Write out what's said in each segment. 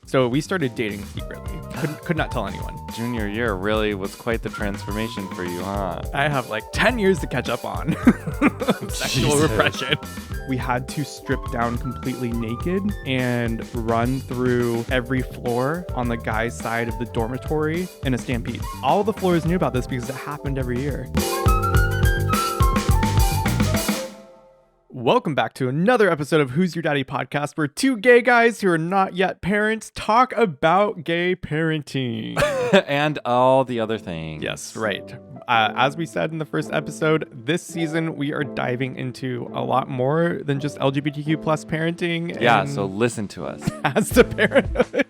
So we started dating secretly. Could not tell anyone. Junior year really was quite the transformation for you, huh? I have like 10 years to catch up on sexual Jesus. repression. We had to strip down completely naked and run through every floor on the guy's side of the dormitory in a stampede. All the floors knew about this because it happened every year. Welcome back to another episode of Who's Your Daddy podcast, where two gay guys who are not yet parents talk about gay parenting. And all the other things. Yes, right. As we said in the first episode, this season we are diving into a lot more than just LGBTQ plus parenting. Yeah, and so listen to us. as to parenthood.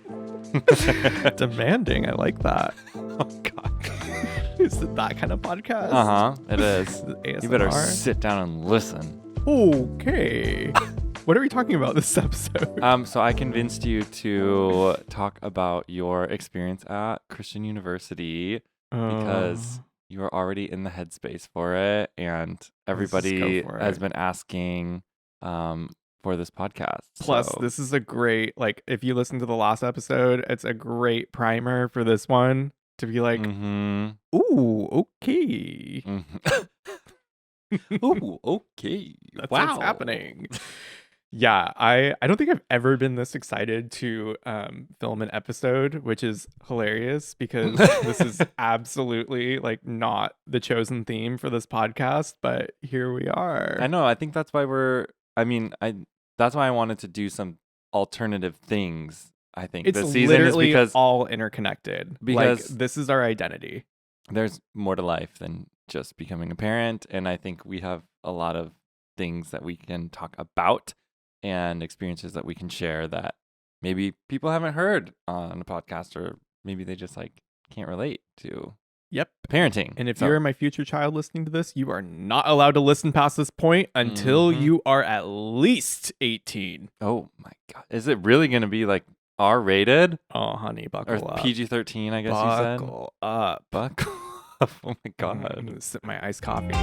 Demanding, I like that. Oh, God. Is it that kind of podcast? Uh-huh, it is. ASMR? You better sit down and listen. Okay. What are we talking about this episode? So I convinced you to talk about your experience at Christian University because you were already in the headspace for it, and everybody has been asking for this podcast. Plus, this is a great, like, if you listen to the last episode, it's a great primer for this one to be like, ooh, okay. Ooh, okay. That's wow. what's happening. Yeah, I don't think I've ever been this excited to film an episode, which is hilarious because this is absolutely like not the chosen theme for this podcast, but here we are. I know. I think that's why that's why I wanted to do some alternative things. I think It's this season is literally because all interconnected. because like, this is our identity. there's more to life than just becoming a parent, and I think we have a lot of things that we can talk about and experiences that we can share that maybe people haven't heard on a podcast, or maybe they just like can't relate to Yep. parenting. And if you're my future child listening to this, you are not allowed to listen past this point until you are at least 18. Oh my God. Is it really going to be like R-rated? Oh, honey, buckle Or up. PG-13, I guess you said? Buckle up. Buckle up. Oh my I'm God. gonna sip my iced coffee.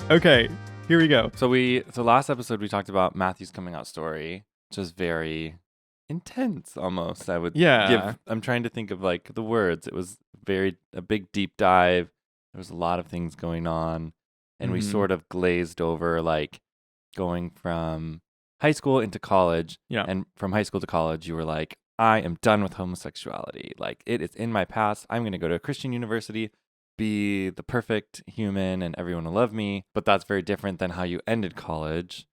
Okay, here we go. So last episode we talked about Matthew's coming out story, which is very intense almost. I'm trying to think of like the words. It was a big deep dive. There was a lot of things going on, and we sort of glazed over like going from high school into college. Yeah. And from high school to college, you were like, I am done with homosexuality. Like, it is in my past. I'm going to go to a Christian university, be the perfect human, and everyone will love me. But that's very different than how you ended college.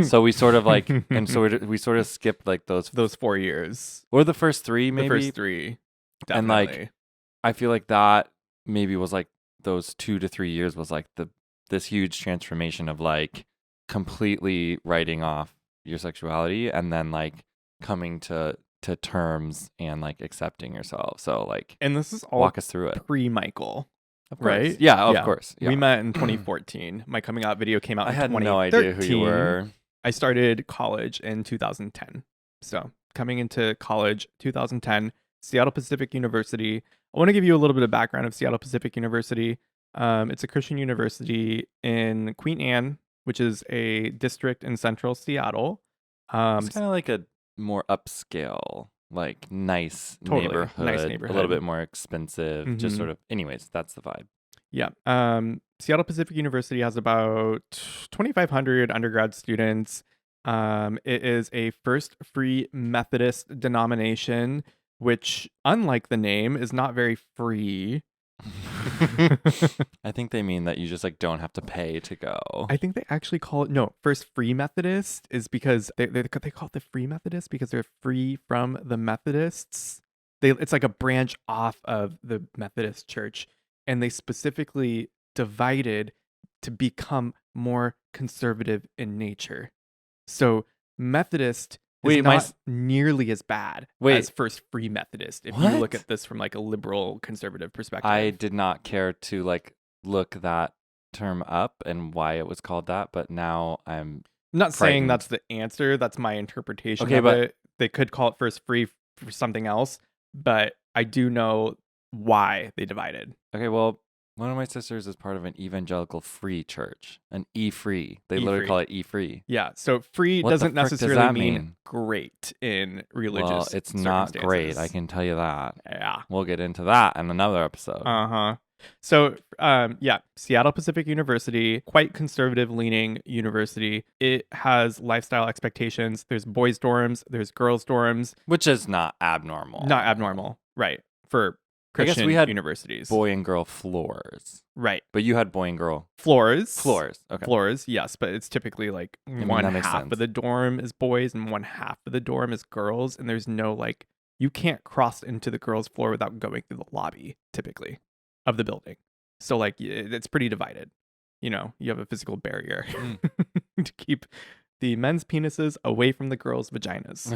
So we sort of like, we sort of skipped like those 4 years. or the first three, maybe. The first three. Definitely. And like, I feel like that maybe was like those 2 to 3 years was like this huge transformation of like completely writing off your sexuality and then like coming to terms and like accepting yourself. So like, and this is all walk us through it. Pre-Michael. Of course. Right? Yeah, of course. Yeah. We met in 2014. My coming out video came out in 2013. I had no idea who you were. I started college in 2010. So coming into college, 2010, Seattle Pacific University. I want to give you a little bit of background of Seattle Pacific University. It's a Christian university in Queen Anne, which is a district in central Seattle. It's kind of like a more upscale, like nice neighborhood. A little bit more expensive. Just sort of, anyways, that's the vibe. Yeah. Seattle Pacific University has about 2,500 undergrad students. It is a first free Methodist denomination, which, unlike the name, is not very free. I think they mean that you just like don't have to pay to go. I think they actually call it first free Methodist is because they call it the free Methodist because they're free from the Methodists. It's like a branch off of the Methodist Church, and they specifically divided to become more conservative in nature. So Methodist is not nearly as bad as First Free Methodist if you look at this from like a liberal conservative perspective. I did not care to like look that term up and why it was called that, but now I'm not frightened. saying that's the answer. That's my interpretation of it. They could call it First Free for something else, but I do know why they divided. Okay, well, one of my sisters is part of an evangelical free church, an E-free. They literally call it E-free. Yeah, so free doesn't necessarily mean great in religious Well, it's not great, I can tell you that. Yeah. We'll get into that in another episode. Uh-huh. So, Seattle Pacific University, quite conservative-leaning university. It has lifestyle expectations. There's boys' dorms, there's girls' dorms. Which is not abnormal. Not abnormal, right, for Christian I guess we had universities. Boy and girl floors. Right. But you had boy and girl floors. Okay. Floors, yes, but it's typically like one half of the dorm is boys and one half of the dorm is girls. And there's no like, you can't cross into the girls' floor without going through the lobby, typically, of the building. So like, it's pretty divided. You know, you have a physical barrier to keep the men's penises away from the girls' vaginas.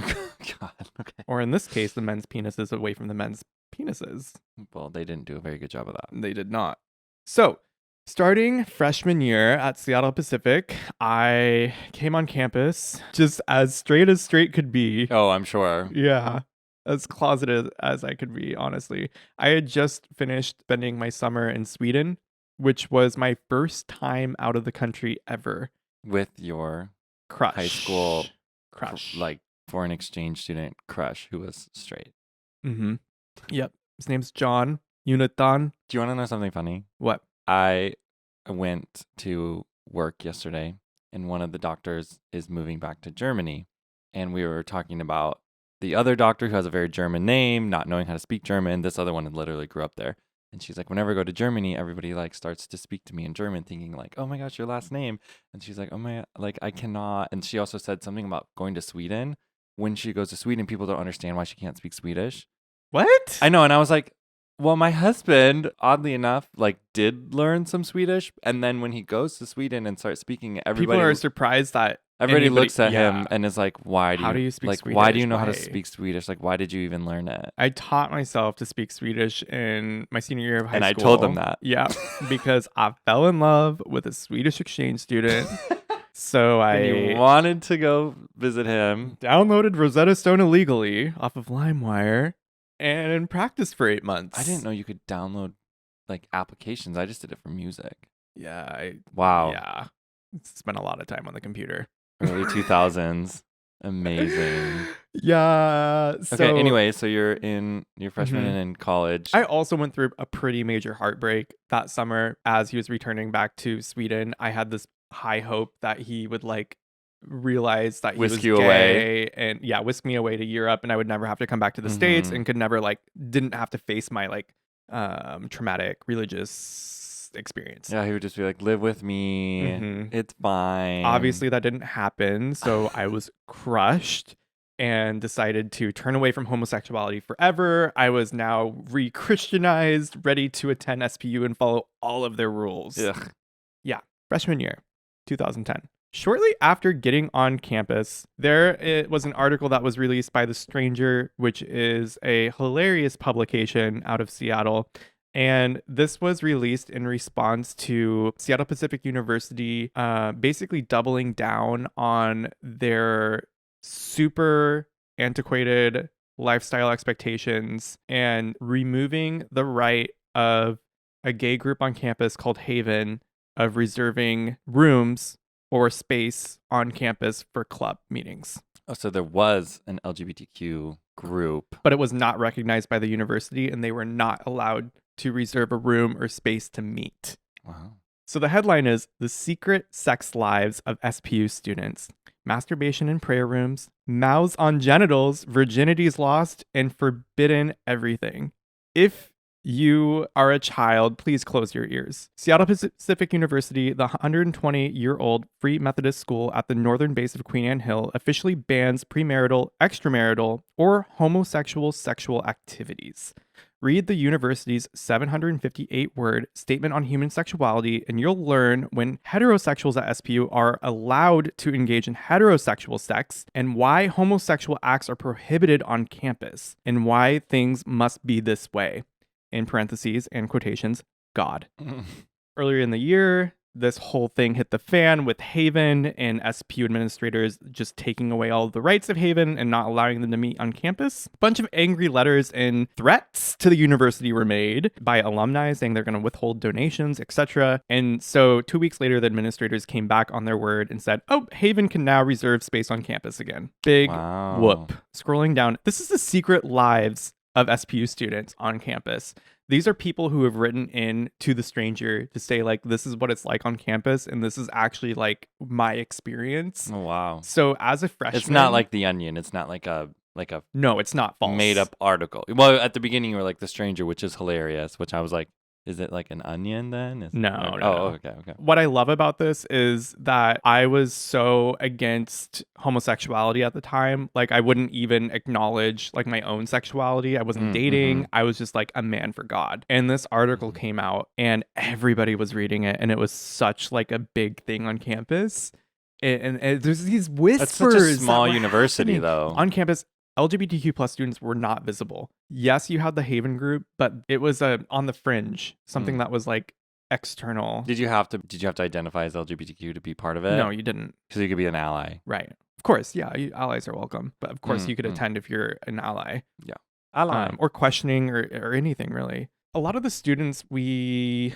God, okay. Or in this case, the men's penises away from the men's penises. Well, they didn't do a very good job of that. They did not. So, starting freshman year at Seattle Pacific, I came on campus just as straight could be. Oh, I'm sure. Yeah, as closeted as I could be, honestly. I had just finished spending my summer in Sweden, which was my first time out of the country ever. With your crush. High school crush. Like foreign exchange student crush who was straight. Mm-hmm. Yep. His name's John Unitan. Do you want to know something funny? What? I went to work yesterday and one of the doctors is moving back to Germany. And we were talking about the other doctor who has a very German name, not knowing how to speak German. This other one literally grew up there. And she's like, whenever I go to Germany, everybody like starts to speak to me in German, thinking like, oh my gosh, your last name. And she's like, oh my, like I cannot. And she also said something about going to Sweden. When she goes to Sweden, people don't understand why she can't speak Swedish. What? I know. And I was like, well, my husband, oddly enough, like did learn some Swedish. And then when he goes to Sweden and starts speaking, everybody people are surprised that everybody looks at him and is like, why do you speak like Swedish? Why do you know how to speak Swedish? Like, why did you even learn it? I taught myself to speak Swedish in my senior year of high school. And I told them that. Yeah, because I fell in love with a Swedish exchange student. So I wanted to go visit him. Downloaded Rosetta Stone illegally off of LimeWire and practiced for 8 months. I didn't know you could download like applications. I just did it for music. Yeah. Wow. Yeah. Spent a lot of time on the computer. Early 2000s. Amazing. Yeah. Okay, anyway, so you're freshman in college. I also went through a pretty major heartbreak that summer as he was returning back to Sweden. I had this high hope that he would like realize that he was gay away. And whisk me away to Europe and I would never have to come back to the States and could never didn't have to face my traumatic religious experience. Yeah, he would just be like, live with me. It's fine. Obviously that didn't happen. So I was crushed and decided to turn away from homosexuality forever. I was now re-Christianized, ready to attend SPU and follow all of their rules. Ugh. Yeah. Freshman year, 2010. Shortly after getting on campus, there was an article that was released by The Stranger, which is a hilarious publication out of Seattle. And this was released in response to Seattle Pacific University basically doubling down on their super antiquated lifestyle expectations and removing the right of a gay group on campus called Haven of reserving rooms or space on campus for club meetings. Oh, so there was an LGBTQ group. But it was not recognized by the university and they were not allowed to reserve a room or space to meet. Wow. So the headline is The Secret Sex Lives of SPU Students. Masturbation in prayer rooms, mouths on genitals, virginities lost, and forbidden everything. If you are a child, please close your ears. Seattle Pacific University, the 120-year-old Free Methodist school at the northern base of Queen Anne Hill, officially bans premarital, extramarital, or homosexual sexual activities. Read the university's 758-word Statement on Human Sexuality, and you'll learn when heterosexuals at SPU are allowed to engage in heterosexual sex, and why homosexual acts are prohibited on campus, and why things must be this way. In parentheses and quotations, God. Earlier in the year, this whole thing hit the fan with Haven and SPU administrators just taking away all of the rights of Haven and not allowing them to meet on campus. A bunch of angry letters and threats to the university were made by alumni saying they're going to withhold donations, etc. And so 2 weeks later, the administrators came back on their word and said, oh, Haven can now reserve space on campus again. Big whoop. Scrolling down, this is the secret lives of SPU students on campus. These are people who have written in to the stranger to say, like, this is what it's like on campus, and this is actually, like, my experience. Oh, wow. So as a freshman... It's not like The Onion. It's not like a no, it's not false. Made-up article. Well, at the beginning, you were like, The Stranger, which is hilarious, which I was like, is it like an onion then? No. Okay. What I love about this is that I was so against homosexuality at the time. Like, I wouldn't even acknowledge like my own sexuality. I wasn't dating. I was just like a man for God. And this article came out and everybody was reading it. And it was such like a big thing on campus. And there's these whispers. That's such a small university though. On campus, LGBTQ plus students were not visible. Yes, you had the Haven group, but it was on the fringe, something that was like external. Did you have to identify as LGBTQ to be part of it? No, you didn't. Because you could be an ally. Right. Of course, yeah, allies are welcome. But of course, you could attend if you're an ally. Yeah. Ally. Or questioning or anything, really. A lot of the students, we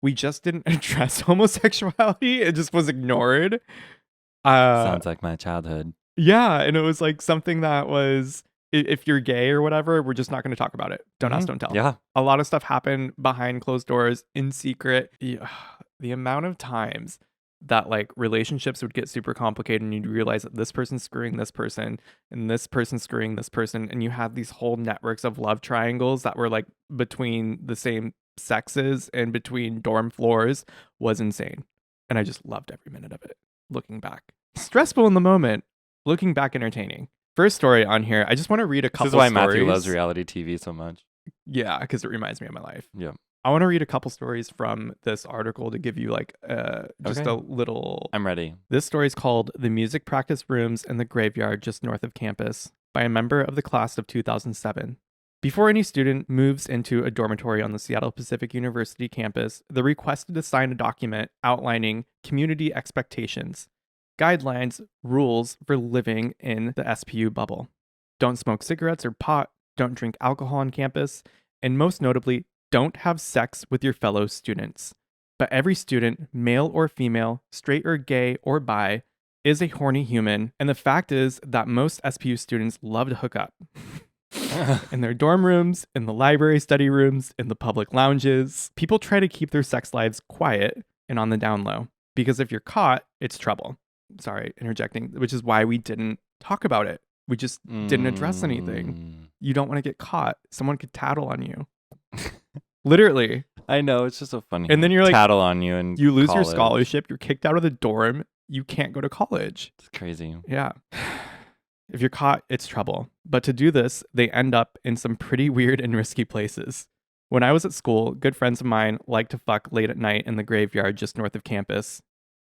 just didn't address homosexuality. It just was ignored. Sounds like my childhood. Yeah, and it was like something that was, if you're gay or whatever, we're just not going to talk about it. Don't ask, don't tell. Yeah. A lot of stuff happened behind closed doors, in secret. The amount of times that like relationships would get super complicated and you'd realize that this person's screwing this person and this person's screwing this person, and you had these whole networks of love triangles that were like between the same sexes and between dorm floors was insane. And I just loved every minute of it, looking back. Stressful in the moment. Looking back, entertaining. First story on here. I just want to read a couple stories. This is why Matthew loves reality TV so much. Yeah, because it reminds me of my life. Yeah. I want to read a couple stories from this article to give you like just a little... I'm ready. This story is called The Music Practice Rooms in the Graveyard Just North of Campus by a member of the class of 2007. Before any student moves into a dormitory on the Seattle Pacific University campus, they're requested to sign a document outlining community expectations, guidelines, rules for living in the SPU bubble. Don't smoke cigarettes or pot, don't drink alcohol on campus, and most notably, don't have sex with your fellow students. But every student, male or female, straight or gay or bi, is a horny human, and the fact is that most SPU students love to hook up. In their dorm rooms, in the library study rooms, in the public lounges, people try to keep their sex lives quiet and on the down low, because if you're caught, it's trouble. Sorry, interjecting, which is why we didn't talk about it. We just didn't address anything. You don't want to get caught. Someone could tattle on you. Literally. I know, it's just so funny. And then you're like, tattle on you and you lose your scholarship, you're kicked out of the dorm, you can't go to college. It's crazy. Yeah. If you're caught, it's trouble. But to do this, they end up in some pretty weird and risky places. When I was at school, good friends of mine liked to fuck late at night in the graveyard just north of campus.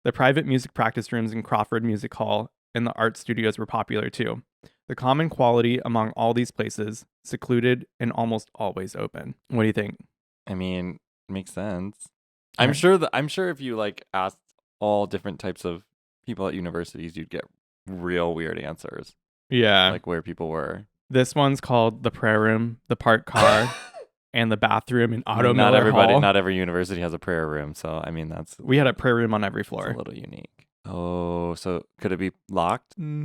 The private music practice rooms in Crawford Music Hall and the art studios were popular too. The common quality among all these places, secluded and almost always open. What do you think? I mean, it makes sense. I'm sure if you like asked all different types of people at universities, you'd get real weird answers. Yeah. Like where people were. This one's called the prayer room, the parked car, and the bathroom in Otto Not Miller Hall. Not every university has a prayer room, so I mean we had a prayer room on every floor. It's a little unique. Oh, so could it be locked? No.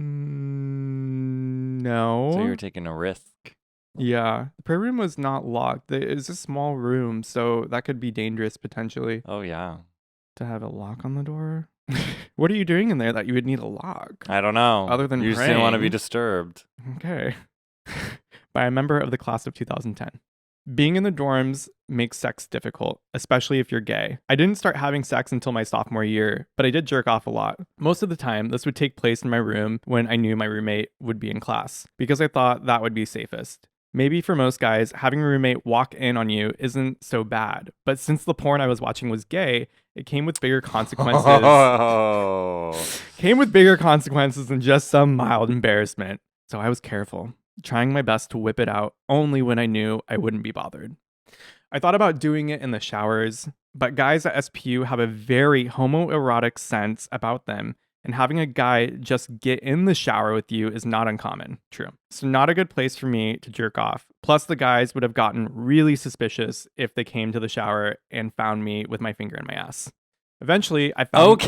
So you're taking a risk. Yeah, the prayer room was not locked. It's a small room, so that could be dangerous potentially. Oh yeah. To have a lock on the door. What are you doing in there that you would need a lock? I don't know. Other than you just didn't want to be disturbed. Okay. By a member of the class of 2010. Being in the dorms makes sex difficult, especially if you're gay. I didn't start having sex until my sophomore year, but I did jerk off a lot. Most of the time, this would take place in my room when I knew my roommate would be in class, because I thought that would be safest. Maybe for most guys, having a roommate walk in on you isn't so bad, but since the porn I was watching was gay, it came with bigger consequences. Came with bigger consequences than just some mild embarrassment. So I was careful, trying my best to whip it out only when I knew I wouldn't be bothered. I thought about doing it in the showers, But guys at SPU have a very homoerotic sense about them, and having a guy just get in the shower with you is not uncommon. True. So not a good place for me to jerk off. Plus the guys would have gotten really suspicious if they came to the shower and found me with my finger in my ass. Eventually, I found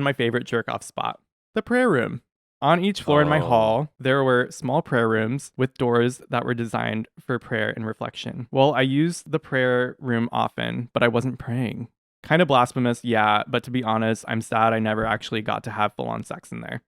my favorite jerk off spot, the prayer room. On each floor in my hall, there were small prayer rooms with doors that were designed for prayer and reflection. Well, I used the prayer room often, but I wasn't praying. Kind of blasphemous, yeah, but to be honest, I'm sad I never actually got to have full-on sex in there.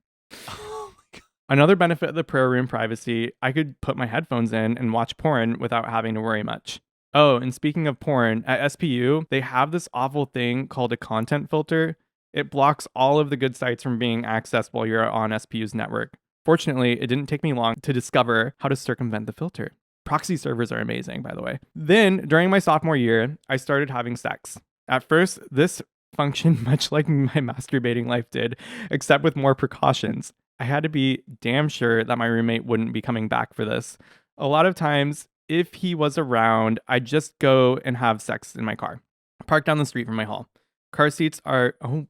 Oh my God. Another benefit of the prayer room privacy, I could put my headphones in and watch porn without having to worry much. Oh, and speaking of porn, at SPU, they have this awful thing called a content filter. It blocks all of the good sites from being accessed while you're on SPU's network. Fortunately, it didn't take me long to discover how to circumvent the filter. Proxy servers are amazing, by the way. Then, during my sophomore year, I started having sex. At first, this functioned much like my masturbating life did, except with more precautions. I had to be damn sure that my roommate wouldn't be coming back for this. A lot of times, if he was around, I'd just go and have sex in my car, parked down the street from my hall. Car seats are... Oh.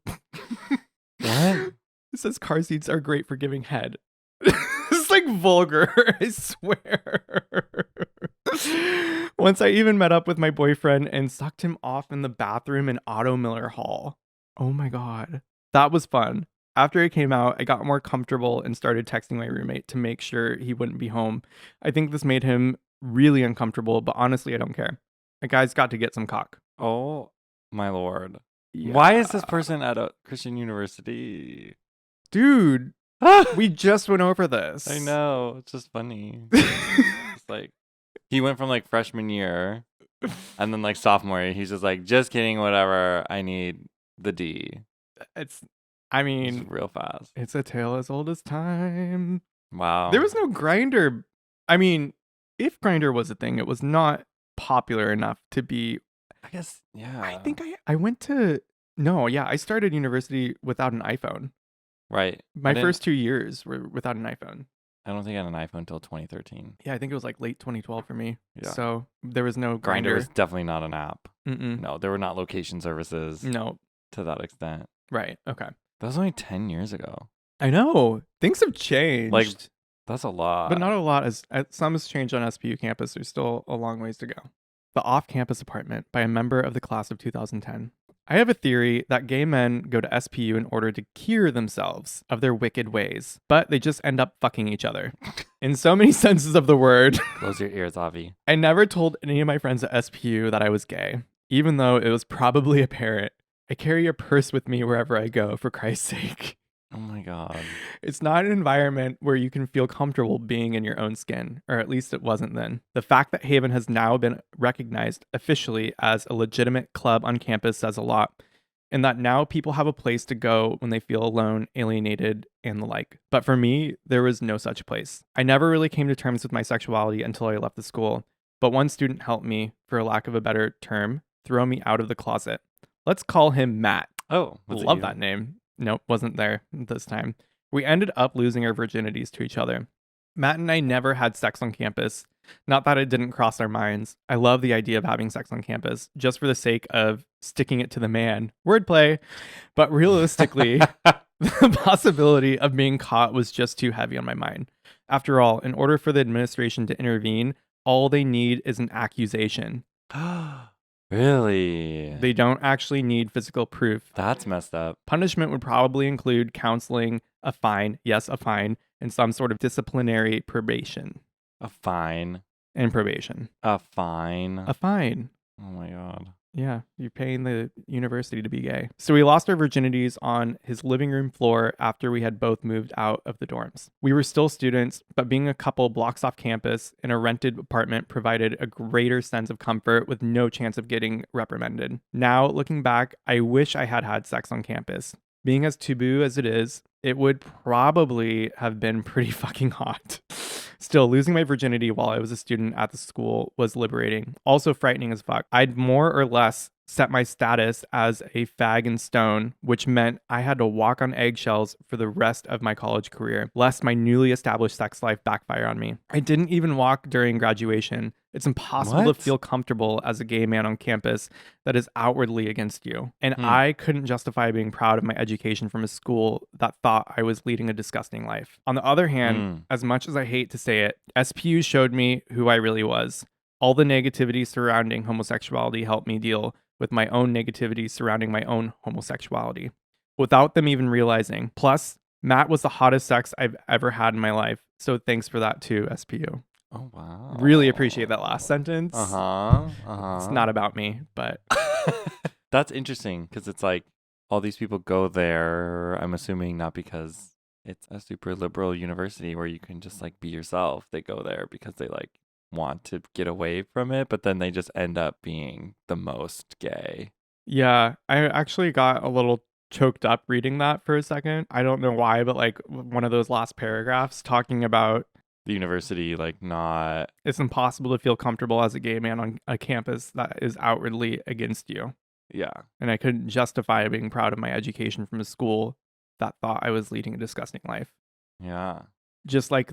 What? It says car seats are great for giving head. It's like vulgar, I swear. Once I even met up with my boyfriend and sucked him off in the bathroom in Otto Miller Hall. Oh my God. That was fun. After it came out, I got more comfortable and started texting my roommate to make sure he wouldn't be home. I think this made him really uncomfortable, but honestly, I don't care. The guy's got to get some cock. Oh my Lord. Yeah. Why is this person at a Christian university? Dude, we just went over this. I know. It's just funny. It's like he went from like freshman year and then like sophomore year, he's just like, just kidding, whatever. I need the D. It's real fast. It's a tale as old as time. Wow. There was no Grindr. I mean, if Grindr was a thing, it was not popular enough to be... I guess, yeah. I think I went to... No, yeah, I started university without an iPhone. Right. My first 2 years were without an iPhone. I don't think I had an iPhone until 2013. Yeah, I think it was like late 2012 for me. Yeah. So there was no Grindr was definitely not an app. Mm-mm. No, there were not location services. No. To that extent. Right. Okay. That was only 10 years ago. I know. Things have changed. Like, that's a lot. But not a lot. As some has changed on SPU campus. There's still a long ways to go. The off-campus apartment by a member of the class of 2010. I have a theory that gay men go to SPU in order to cure themselves of their wicked ways, but they just end up fucking each other. In so many senses of the word. Close your ears, Avi. I never told any of my friends at SPU that I was gay, even though it was probably apparent. I carry a purse with me wherever I go, for Christ's sake. Oh my God. It's not an environment where you can feel comfortable being in your own skin, or at least it wasn't then. The fact that Haven has now been recognized officially as a legitimate club on campus says a lot, and that now people have a place to go when they feel alone, alienated, and the like. But for me, there was no such place. I never really came to terms with my sexuality until I left the school, but one student helped me, for lack of a better term, throw me out of the closet. Let's call him Matt. Oh, love that name. Nope, wasn't there this time. We ended up losing our virginities to each other. Matt and I never had sex on campus. Not that it didn't cross our minds. I love the idea of having sex on campus, just for the sake of sticking it to the man. Wordplay. But realistically, the possibility of being caught was just too heavy on my mind. After all, in order for the administration to intervene, all they need is an accusation. Really? They don't actually need physical proof. That's messed up. Punishment would probably include counseling, a fine, yes, a fine, and some sort of disciplinary probation. A fine. And probation. A fine. A fine. Oh my God. Yeah, you're paying the university to be gay. So we lost our virginities on his living room floor after we had both moved out of the dorms. We were still students, but being a couple blocks off campus in a rented apartment provided a greater sense of comfort with no chance of getting reprimanded. Now, looking back, I wish I had had sex on campus. Being as taboo as it is, it would probably have been pretty fucking hot. Still, losing my virginity while I was a student at the school was liberating. Also frightening as fuck. I'd more or less set my status as a fag in stone, which meant I had to walk on eggshells for the rest of my college career, lest my newly established sex life backfire on me. I didn't even walk during graduation, It's impossible to feel comfortable as a gay man on campus that is outwardly against you. And I couldn't justify being proud of my education from a school that thought I was leading a disgusting life. On the other hand, as much as I hate to say it, SPU showed me who I really was. All the negativity surrounding homosexuality helped me deal with my own negativity surrounding my own homosexuality without them even realizing. Plus, Matt was the hottest sex I've ever had in my life. So thanks for that too, SPU. Oh, wow. Really appreciate that last sentence. It's not about me, but. That's interesting because it's like all these people go there, I'm assuming not because it's a super liberal university where you can just like be yourself. They go there because they like want to get away from it, but then they just end up being the most gay. Yeah, I actually got a little choked up reading that for a second. I don't know why, but like one of those last paragraphs talking about the university, like not... It's impossible to feel comfortable as a gay man on a campus that is outwardly against you. Yeah. And I couldn't justify being proud of my education from a school that thought I was leading a disgusting life. Yeah. Just like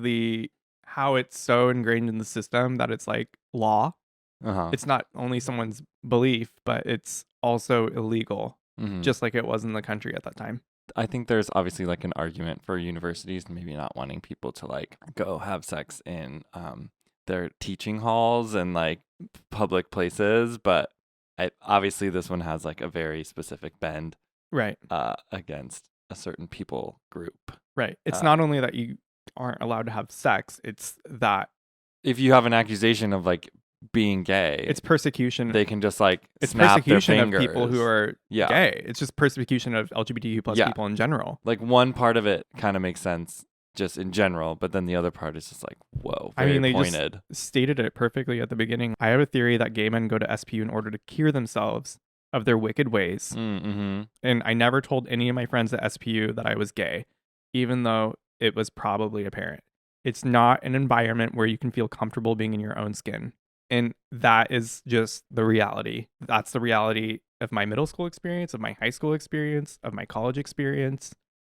how it's so ingrained in the system that it's like law. It's not only someone's belief, but it's also illegal, just like it was in the country at that time. I think there's obviously like an argument for universities maybe not wanting people to like go have sex in their teaching halls and like public places, but obviously this one has like a very specific bend, right? Against a certain people group, right? It's not only that you aren't allowed to have sex; it's that if you have an accusation of like being gay, it's persecution. They can just like it's snap persecution their fingers. of people who are gay. It's just persecution of LGBTQ plus people in general. Like one part of it kind of makes sense just in general, but then the other part is just like, whoa, very they pointed. Just stated it perfectly at the beginning. I have a theory that gay men go to SPU in order to cure themselves of their wicked ways. And I never told any of my friends at SPU that I was gay, even though it was probably apparent. It's not an environment where you can feel comfortable being in your own skin. And that is just the reality. That's the reality of my middle school experience, of my high school experience, of my college experience.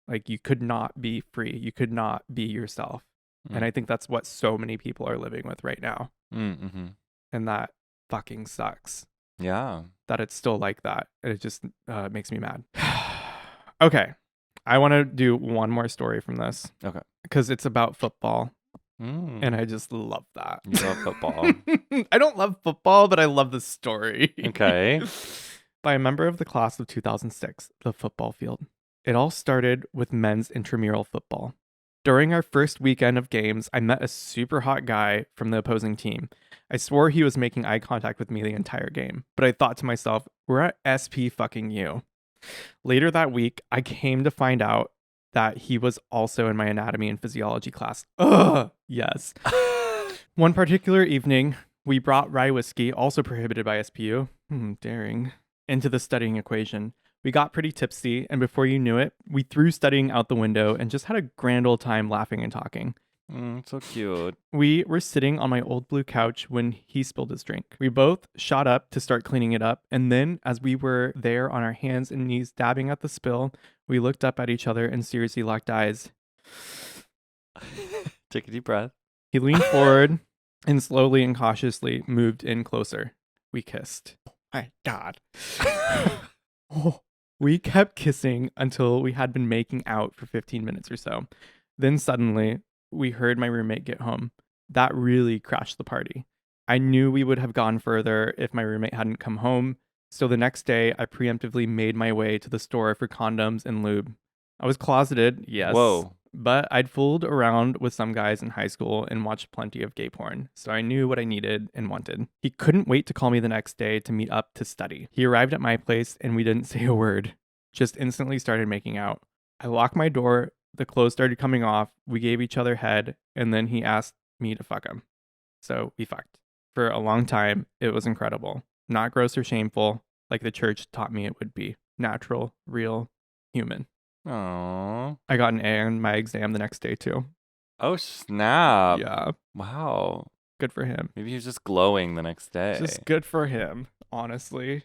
Like, you could not be free. You could not be yourself. And I think that's what so many people are living with right now. And that fucking sucks. Yeah. That it's still like that. It just makes me mad. Okay. I want to do one more story from this. Okay. Because it's about football. And I just love that. You love football. I don't love football, but I love the story. Okay. By a member of the class of 2006, the football field. It all started with men's intramural football. During our first weekend of games, I met a super hot guy from the opposing team. I swore he was making eye contact with me the entire game, but I thought to myself, we're at SP fucking U. Later that week, I came to find out that he was also in my anatomy and physiology class. Ugh, yes. One particular evening, we brought rye whiskey, also prohibited by SPU, daring, into the studying equation. We got pretty tipsy, and before you knew it, we threw studying out the window and just had a grand old time laughing and talking. So cute. We were sitting on my old blue couch when he spilled his drink. We both shot up to start cleaning it up, and then as we were there on our hands and knees dabbing at the spill, we looked up at each other and seriously locked eyes. Take a deep breath. He leaned forward and slowly and cautiously moved in closer. We kissed. Oh my God. We kept kissing until we had been making out for 15 minutes or so. Then suddenly, we heard my roommate get home. That really crashed the party. I knew we would have gone further if my roommate hadn't come home, so the next day I preemptively made my way to the store for condoms and lube. I was closeted, yes. Whoa. But I'd fooled around with some guys in high school and watched plenty of gay porn, so I knew what I needed and wanted. He couldn't wait to call me the next day to meet up to study. He arrived at my place and we didn't say a word, just instantly started making out. I locked my door, the clothes started coming off, we gave each other head, and then he asked me to fuck him. So we fucked. For a long time, it was incredible. Not gross or shameful, like the church taught me it would be. Natural, real, human. Aww. I got an A on my exam the next day too. Oh, snap. Yeah. Wow. Good for him. Maybe he was just glowing the next day. Just good for him, honestly.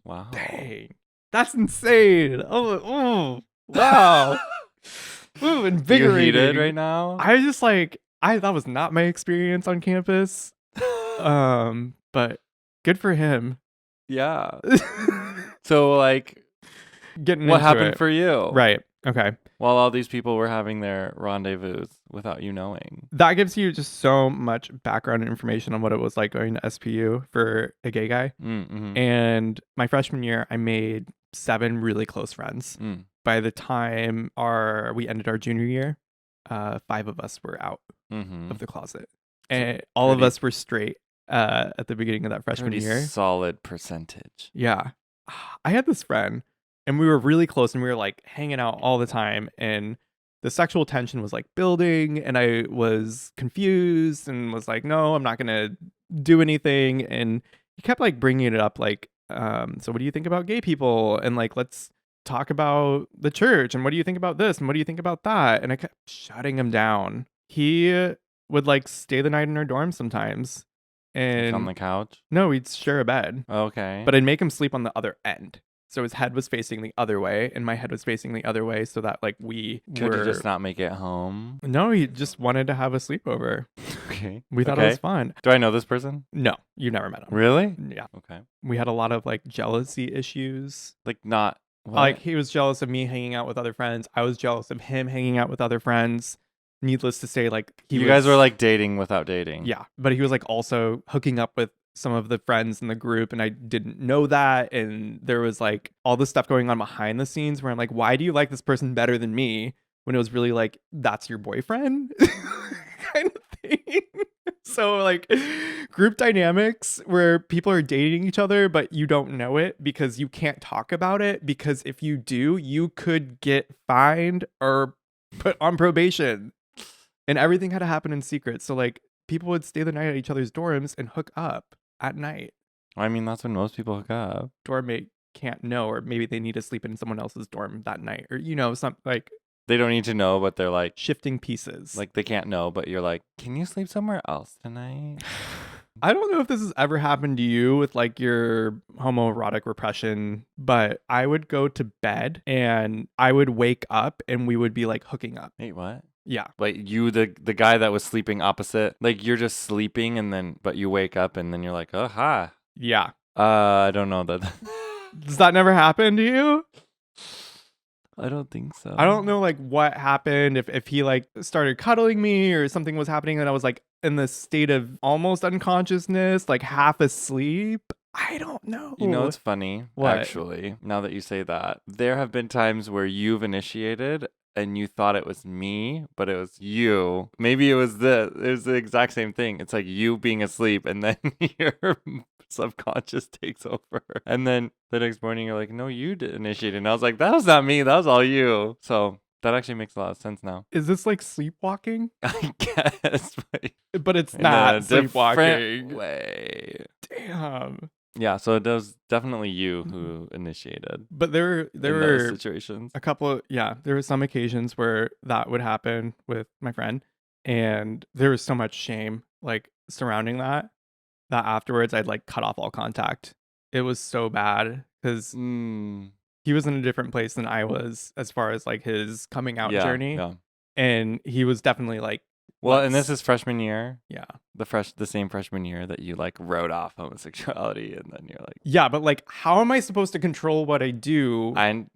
Wow. Dang. That's insane. Oh wow. Ooh, invigorating. You're heated right now? I just that was not my experience on campus. But good for him. Yeah. So like, Getting what into happened it. for you? Right. Okay. While all these people were having their rendezvous without you knowing. That gives you just so much background information on what it was like going to SPU for a gay guy. Mm-hmm. And my freshman year, I made 7 really close friends. By the time we ended our junior year, 5 of us were out of the closet. And all of us were straight at the beginning of that freshman year. Solid percentage. Yeah. I had this friend and we were really close and we were like hanging out all the time, and the sexual tension was like building and I was confused and was like, no, I'm not going to do anything. And he kept like bringing it up like, so what do you think about gay people? And like, let's talk about the church. And what do you think about this? And what do you think about that? And I kept shutting him down. He would like stay the night in our dorm sometimes. And like on the couch? No, we'd share a bed. Okay. But I'd make him sleep on the other end. So his head was facing the other way and my head was facing the other way, so that like we Could you just not make it home? No, he just wanted to have a sleepover. Okay. We thought it was fun. Do I know this person? No, you never met him. Really? Yeah. Okay. We had a lot of like jealousy issues. Like not what? Like he was jealous of me hanging out with other friends. I was jealous of him hanging out with other friends. Needless to say, like you guys were like dating without dating. Yeah, but he was like also hooking up with some of the friends in the group, and I didn't know that. And there was like all this stuff going on behind the scenes where I'm like, why do you like this person better than me? When it was really like, that's your boyfriend kind of thing. So like group dynamics where people are dating each other, but you don't know it because you can't talk about it, because if you do, you could get fined or put on probation. And everything had to happen in secret. So like people would stay the night at each other's dorms and hook up at night. I mean, that's when most people hook up. Dormmate can't know, or maybe they need to sleep in someone else's dorm that night, or some like they don't need to know, but they're like shifting pieces. Like they can't know, but you're like, can you sleep somewhere else tonight? I don't know if this has ever happened to you with like your homoerotic repression, but I would go to bed and I would wake up and we would be like hooking up. Wait, what? Yeah. Like you, the guy that was sleeping opposite, like you're just sleeping and then, but you wake up and then you're like, oh, hi. Yeah. I don't know that. Does that never happen to you? I don't think so. I don't know like what happened, if he like started cuddling me or something was happening and I was like in this state of almost unconsciousness, like half asleep. I don't know. You know, it's funny, What? Actually, now that you say that, there have been times where you've initiated and you thought it was me, but it was you. Maybe it was the exact same thing. It's like you being asleep and then your subconscious takes over. And then the next morning you're like, no, you did initiate it. And I was like, that was not me. That was all you. So that actually makes a lot of sense now. Is this like sleepwalking? I guess. But it's not sleepwalking. Way. Damn. Yeah, so it was definitely you who initiated. But there in were those situations. a couple of, there were some occasions where that would happen with my friend, and there was so much shame like surrounding that afterwards I'd like cut off all contact. It was so bad because he was in a different place than I was as far as like his coming out journey. Yeah. And he was definitely like, well, and this is freshman year. Yeah. The same freshman year that you like wrote off homosexuality, and then you're like, yeah, but like, how am I supposed to control what I do? I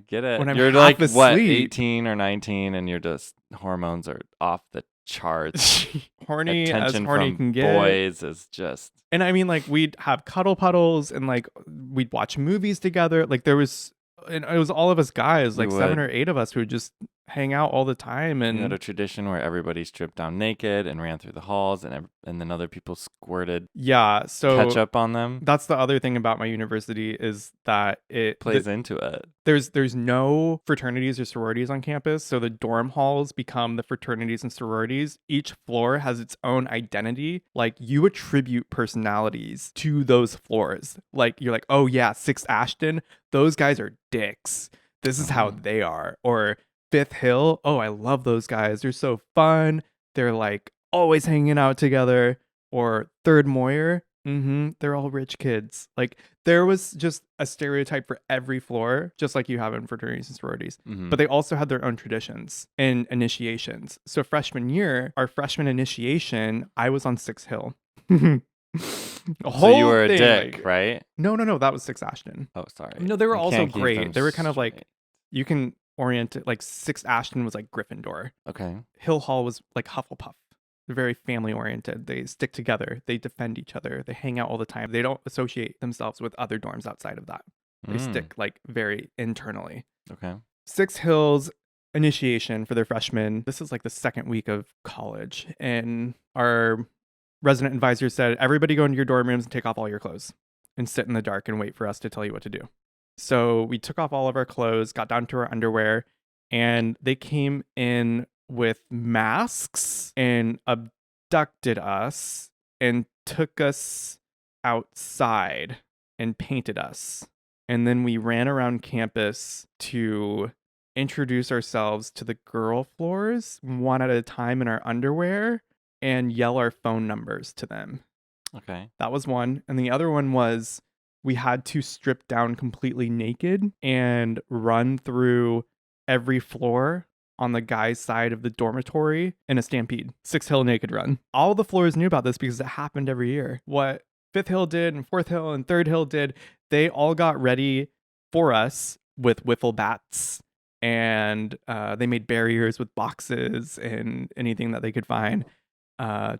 get it. When I'm you're half like asleep. What, 18 or 19, and you're just hormones are off the charts. Horny Attention as horny from can get. Boys is just. And I mean, like we'd have cuddle puddles and like we'd watch movies together. Like there was, and it was all of us guys, like 7 or 8 of us who would just hang out all the time. And you had a tradition where everybody stripped down naked and ran through the halls, and then other people squirted so ketchup on them. That's the other thing about my university is that it plays into it. There's no fraternities or sororities on campus, so the dorm halls become the fraternities and sororities. Each floor has its own identity. Like you attribute personalities to those floors. Like you're like, oh yeah, 6th Ashton, those guys are dicks. This is how they are. Or 5th Hill, oh, I love those guys. They're so fun. They're like always hanging out together. Or 3rd Moyer, they're all rich kids. Like there was just a stereotype for every floor, just like you have in fraternities and sororities. But they also had their own traditions and initiations. So freshman year, our freshman initiation, I was on 6th Hill. So you were a dick, like, right? No, that was 6th Ashton. Oh, sorry. No, they were You also can't keep them great. They were kind of like, straight. you can orient it, like 6th Ashton was like Gryffindor. Okay. Hill Hall was like Hufflepuff. They're very family oriented. They stick together. They defend each other. They hang out all the time. They don't associate themselves with other dorms outside of that. They stick like very internally. Okay. 6 Hills initiation for their freshmen. This is like the second week of college. And our resident advisor said, everybody go into your dorm rooms and take off all your clothes and sit in the dark and wait for us to tell you what to do. So we took off all of our clothes, got down to our underwear, and they came in with masks and abducted us and took us outside and painted us. And then we ran around campus to introduce ourselves to the girl floors one at a time in our underwear and yell our phone numbers to them. Okay. That was one. And the other one was we had to strip down completely naked and run through every floor on the guy's side of the dormitory in a stampede. 6 Hill naked run. All the floors knew about this because it happened every year. What 5th Hill did and 4th Hill and 3rd Hill did, they all got ready for us with wiffle bats, and they made barriers with boxes and anything that they could find,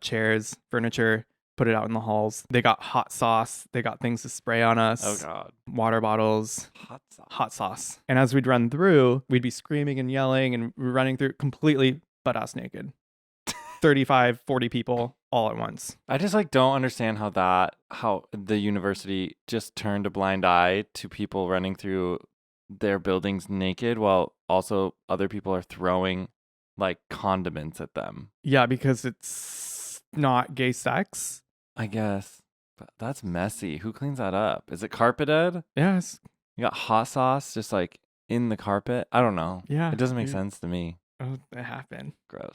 chairs, furniture, put it out in the halls. They got hot sauce. They got things to spray on us. Oh, God. Water bottles. Hot sauce. And as we'd run through, we'd be screaming and yelling and running through completely butt-ass naked. 35, 40 people all at once. I just like don't understand how the university just turned a blind eye to people running through their buildings naked while also other people are throwing like condiments at them. Yeah, because it's not gay sex. I guess. But that's messy. Who cleans that up? Is it carpeted? Yes. You got hot sauce just like in the carpet? I don't know. Yeah. It doesn't make sense to me. Oh, it happened. Gross.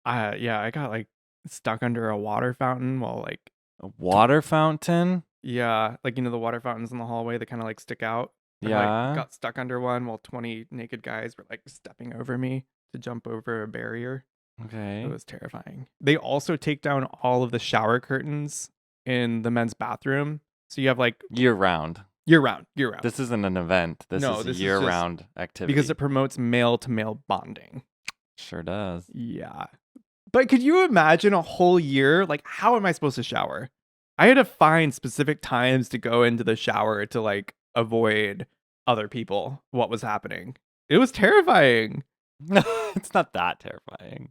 I got like stuck under a water fountain while like a water fountain? Yeah, like the water fountains in the hallway that kind of like stick out. Yeah. Like, got stuck under one while 20 naked guys were like stepping over me to jump over a barrier. Okay. It was terrifying. They also take down all of the shower curtains in the men's bathroom. So you have like year round. This isn't an event. This is year round activity. Because it promotes male to male bonding. Sure does. Yeah. But could you imagine a whole year? Like, how am I supposed to shower? I had to find specific times to go into the shower to like avoid other people, what was happening. It was terrifying. It's not that terrifying.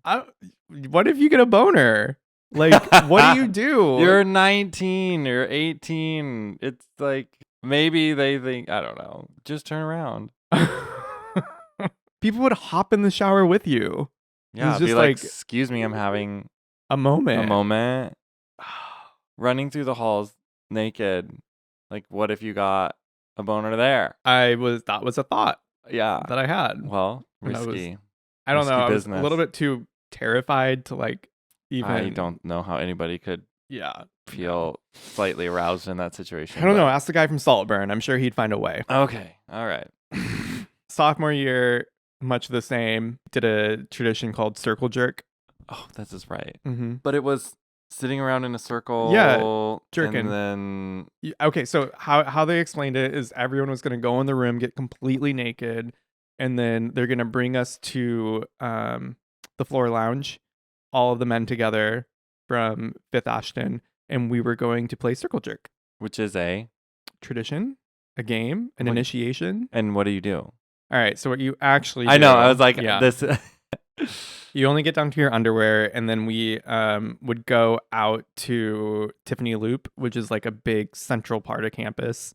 What if you get a boner? Like, what do you do? You're 19, you're 18. It's like, maybe they think, I don't know, just turn around. People would hop in the shower with you. Yeah, just be like, excuse me, I'm having a moment. Running through the halls naked. Like, what if you got a boner there? That was a thought. Yeah. That I had. Well, risky. I don't know. I was a little bit too terrified to like even. I don't know how anybody could feel slightly aroused in that situation. I don't know. Ask the guy from Saltburn. I'm sure he'd find a way. Okay. All right. Sophomore year, much the same. Did a tradition called circle jerk. Oh, this is right. Mm-hmm. But it was sitting around in a circle. Yeah, jerking. And then... Okay, so how they explained it is everyone was going to go in the room, get completely naked, and then they're going to bring us to the floor lounge, all of the men together from 5th Ashton, and we were going to play circle jerk. Which is a... tradition, a game, an initiation. And what do you do? All right, so what you actually do... I know, I was like, this... You only get down to your underwear, and then we would go out to Tiffany Loop, which is like a big central part of campus,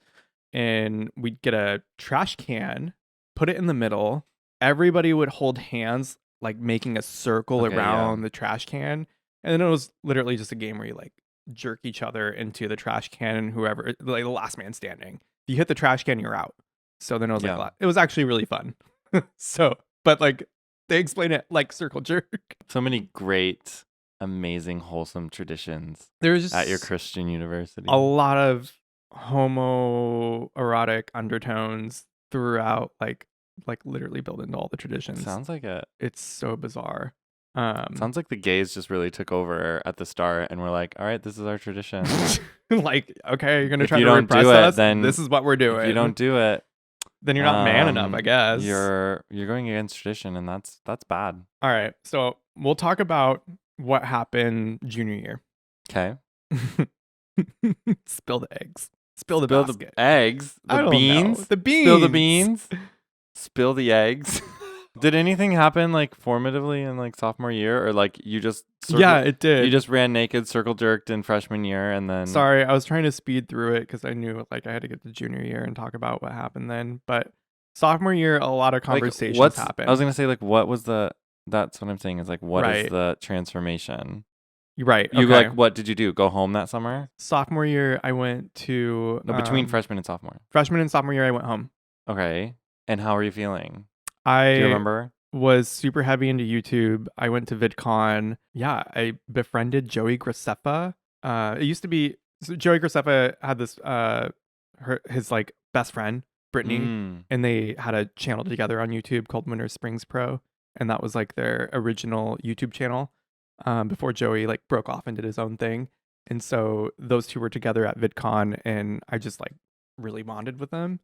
and we'd get a trash can, put it in the middle. Everybody would hold hands, like making a circle around the trash can, and then it was literally just a game where you like jerk each other into the trash can, and whoever, like the last man standing. If you hit the trash can, you're out. So then it was like, it was actually really fun. But like, they explain it like circle jerk. So many great, amazing, wholesome traditions There's just at your Christian university. A lot of homoerotic undertones throughout, like literally built into all the traditions. Sounds like it. It's so bizarre. Sounds like the gays just really took over at the start and we're like, all right, this is our tradition. Like, okay, you're gonna If try you to don't repress do it, us, then this is what we're doing. If you don't do it, then you're not man enough, I guess. You're going against tradition, and that's bad. All right, so we'll talk about what happened junior year. Okay. Spill the eggs. Spill the basket. The eggs. The beans. Know. The beans. Spill the beans. Spill the eggs. Did anything happen like formatively in like sophomore year, or like you just yeah, it did. You just ran naked, circle jerked in freshman year, and then sorry, I was trying to speed through it because I knew like I had to get to junior year and talk about what happened then. But sophomore year, a lot of conversations happened. I was gonna say like what was the? That's what I'm saying is like what is the transformation? Right. You like what did you do? Go home that summer? Sophomore year, I went to between freshman and sophomore. Freshman and sophomore year, I went home. Okay. And how are you feeling? Do you remember? Was super heavy into YouTube. I went to VidCon. Yeah, I befriended Joey Graceffa. It used to be Joey Graceffa had this his like best friend Brittany, and they had a channel together on YouTube called Winter Springs Pro, and that was like their original YouTube channel before Joey like broke off and did his own thing. And so those two were together at VidCon, and I just like really bonded with them.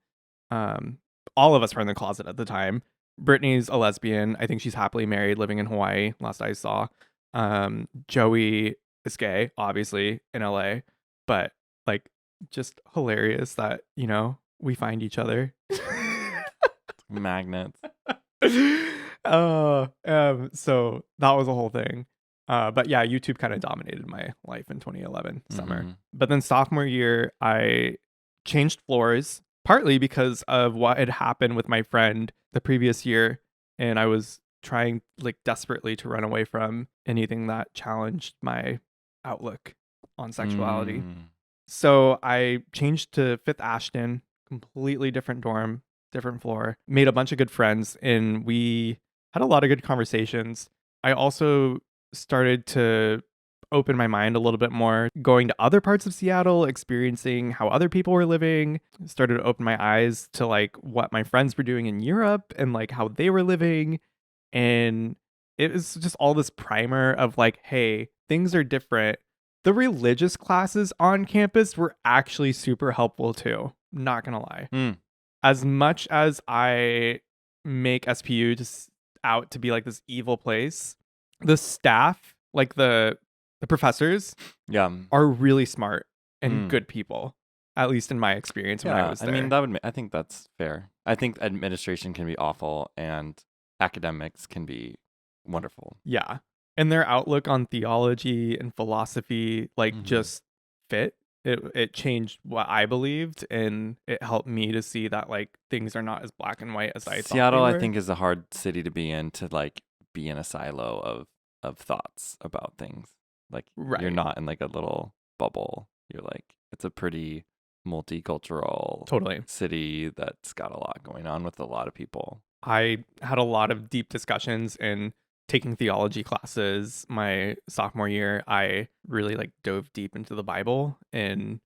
All of us were in the closet at the time. Brittany's a lesbian. I think she's happily married, living in Hawaii, last I saw. Joey is gay, obviously, in LA. But like just hilarious that, you know, we find each other. Magnets. So that was a whole thing. But yeah, YouTube kind of dominated my life in 2011 summer. But then sophomore year, I changed floors, partly because of what had happened with my friend the previous year, and I was trying like desperately to run away from anything that challenged my outlook on sexuality. So I changed to 5th Ashton, completely different dorm, different floor, made a bunch of good friends, and we had a lot of good conversations. I also started to open my mind a little bit more, going to other parts of Seattle, experiencing how other people were living, started to open my eyes to like what my friends were doing in Europe and like how they were living. And it was just all this primer of like, hey, things are different. The religious classes on campus were actually super helpful too. Not gonna lie. As much as I make SPU just out to be like this evil place, the staff, like the professors, are really smart and good people. At least in my experience when I was there. I mean, I think that's fair. I think administration can be awful and academics can be wonderful. Yeah. And their outlook on theology and philosophy like just fit. It changed what I believed, and it helped me to see that like things are not as black and white as I thought. Seattle, I think, is a hard city to be in, to like be in a silo of thoughts about things. Like you're not in like a little bubble. You're like, it's a pretty multicultural city that's got a lot going on with a lot of people. I had a lot of deep discussions and taking theology classes my sophomore year. I really like dove deep into the Bible and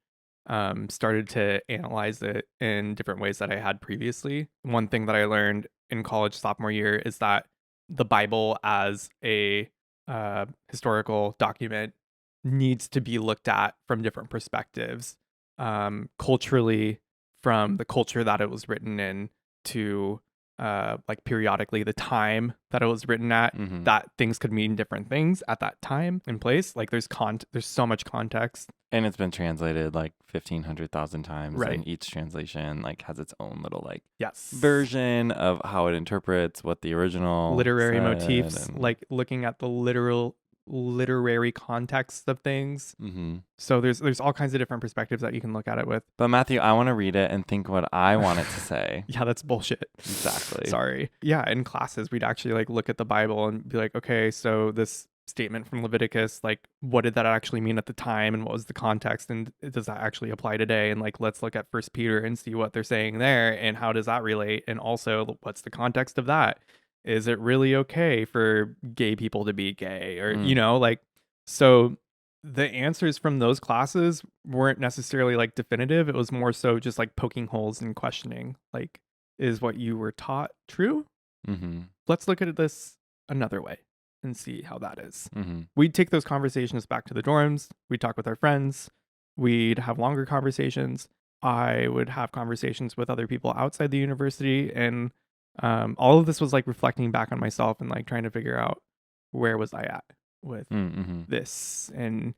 started to analyze it in different ways that I had previously. One thing that I learned in college sophomore year is that the Bible as a historical document needs to be looked at from different perspectives, culturally, from the culture that it was written in, to like periodically the time that it was written at. That things could mean different things at that time and place. Like there's so much context, and it's been translated like 1,500,000 times, and each translation like has its own little like version of how it interprets what the original literary motifs, like looking at the literary context of things. So there's all kinds of different perspectives that you can look at it with. But Matthew, I want to read it and think what I want it to say. Yeah, that's bullshit. Exactly. Sorry. Yeah, in classes we'd actually like look at the Bible and be like, okay, so this statement from Leviticus, like what did that actually mean at the time, and what was the context, and does that actually apply today? And like let's look at 1 Peter and see what they're saying there, and how does that relate, and also what's the context of that? Is it really okay for gay people to be gay? Or, you know, like, so the answers from those classes weren't necessarily like definitive. It was more so just like poking holes and questioning, like, is what you were taught true? Let's look at this another way and see how that is. Mm-hmm. We'd take those conversations back to the dorms. We'd talk with our friends. We'd have longer conversations. I would have conversations with other people outside the university. And all of this was like reflecting back on myself and like trying to figure out where was I at with this, and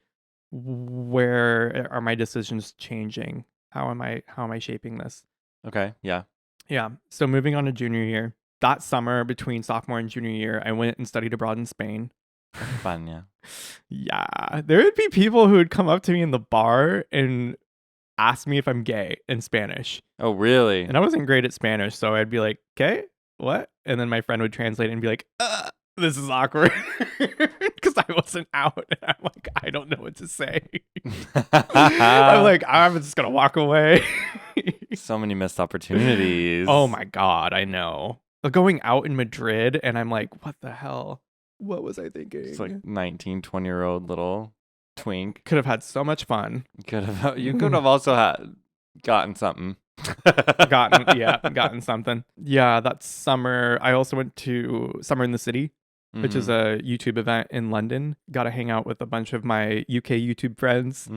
where are my decisions changing? How am I shaping this? Okay. Yeah. Yeah. So moving on to junior year, that summer between sophomore and junior year, I went and studied abroad in Spain. Fun, yeah. Yeah. There would be people who would come up to me in the bar and ask me if I'm gay in Spanish. Oh, really? And I wasn't great at Spanish, so I'd be like, "Okay, what?" And then my friend would translate and be like, this is awkward," because I wasn't out. And I'm like, I don't know what to say. I'm like, I'm just gonna walk away. So many missed opportunities. Oh my God, I know. Going out in Madrid, and I'm like, what the hell? What was I thinking? It's like 19, 20-year-old little twink. Could have had so much fun. You could have also gotten something. gotten something. Yeah, that summer I also went to Summer in the City, which is a YouTube event in London. Got to hang out with a bunch of my UK YouTube friends,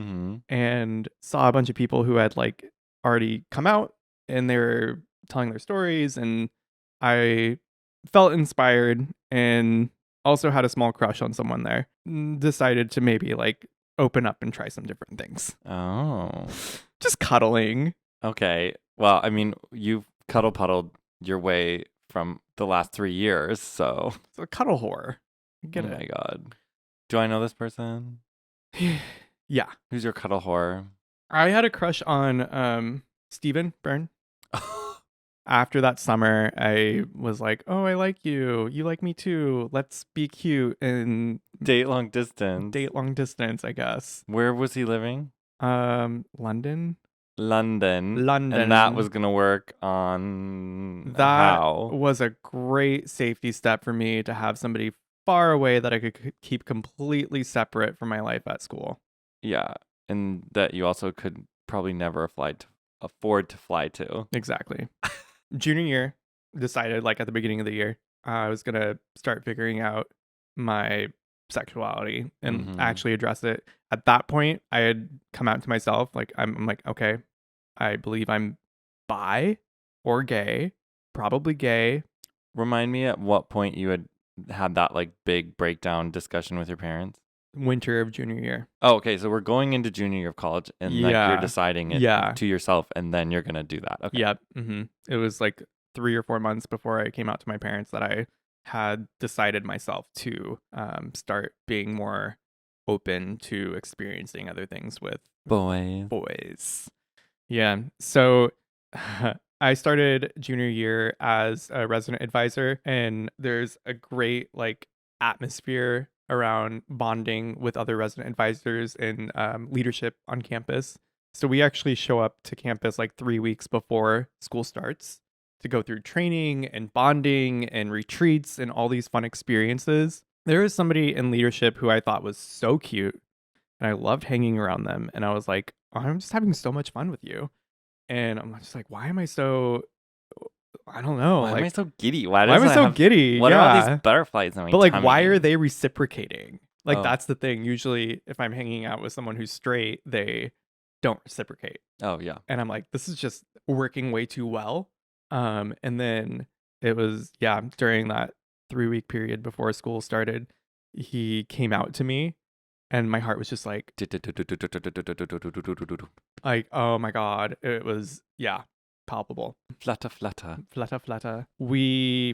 and saw a bunch of people who had like already come out, and they were telling their stories, and I felt inspired and also had a small crush on someone there. Decided to maybe like open up and try some different things. Oh. Just cuddling. Okay. Well, I mean, you've cuddle puddled your way from the last 3 years, so. It's a cuddle whore. Get it. Oh my God. Do I know this person? Yeah. Who's your cuddle whore? I had a crush on Steven Byrne. After that summer, I was like, oh, I like you. You like me too. Let's be cute and date long distance. Date long distance, I guess. Where was he living? London. And that was going to work on that how? Was a great safety step for me to have somebody far away that I could keep completely separate from my life at school. Yeah. And that you also could probably never afford to fly to. Exactly. Junior year, decided like at the beginning of the year, I was going to start figuring out my sexuality and actually address it. At that point, I had come out to myself. Like, I'm like, okay, I believe I'm bi or gay, probably gay. Remind me at what point you had that like big breakdown discussion with your parents? Winter of junior year. Oh, okay. So we're going into junior year of college, and like you're deciding it to yourself, and then you're gonna do that. Okay. Yep. It was like 3 or 4 months before I came out to my parents that I had decided myself to start being more open to experiencing other things with boys. Yeah. So I started junior year as a resident advisor, and there's a great like atmosphere around bonding with other resident advisors and leadership on campus. So we actually show up to campus like 3 weeks before school starts to go through training and bonding and retreats and all these fun experiences. There was somebody in leadership who I thought was so cute, and I loved hanging around them. And I was like, I'm just having so much fun with you. And I'm just like, why am I so, I don't know. Why am I so giddy? Why am I so giddy? What are all these butterflies in my But like, tummy? why are they reciprocating? Like, that's the thing. Usually, if I'm hanging out with someone who's straight, they don't reciprocate. Oh, yeah. And I'm like, this is just working way too well. And then it was, during that 3-week period before school started, he came out to me, and my heart was just like, oh my God. It was, palpable. Flutter. We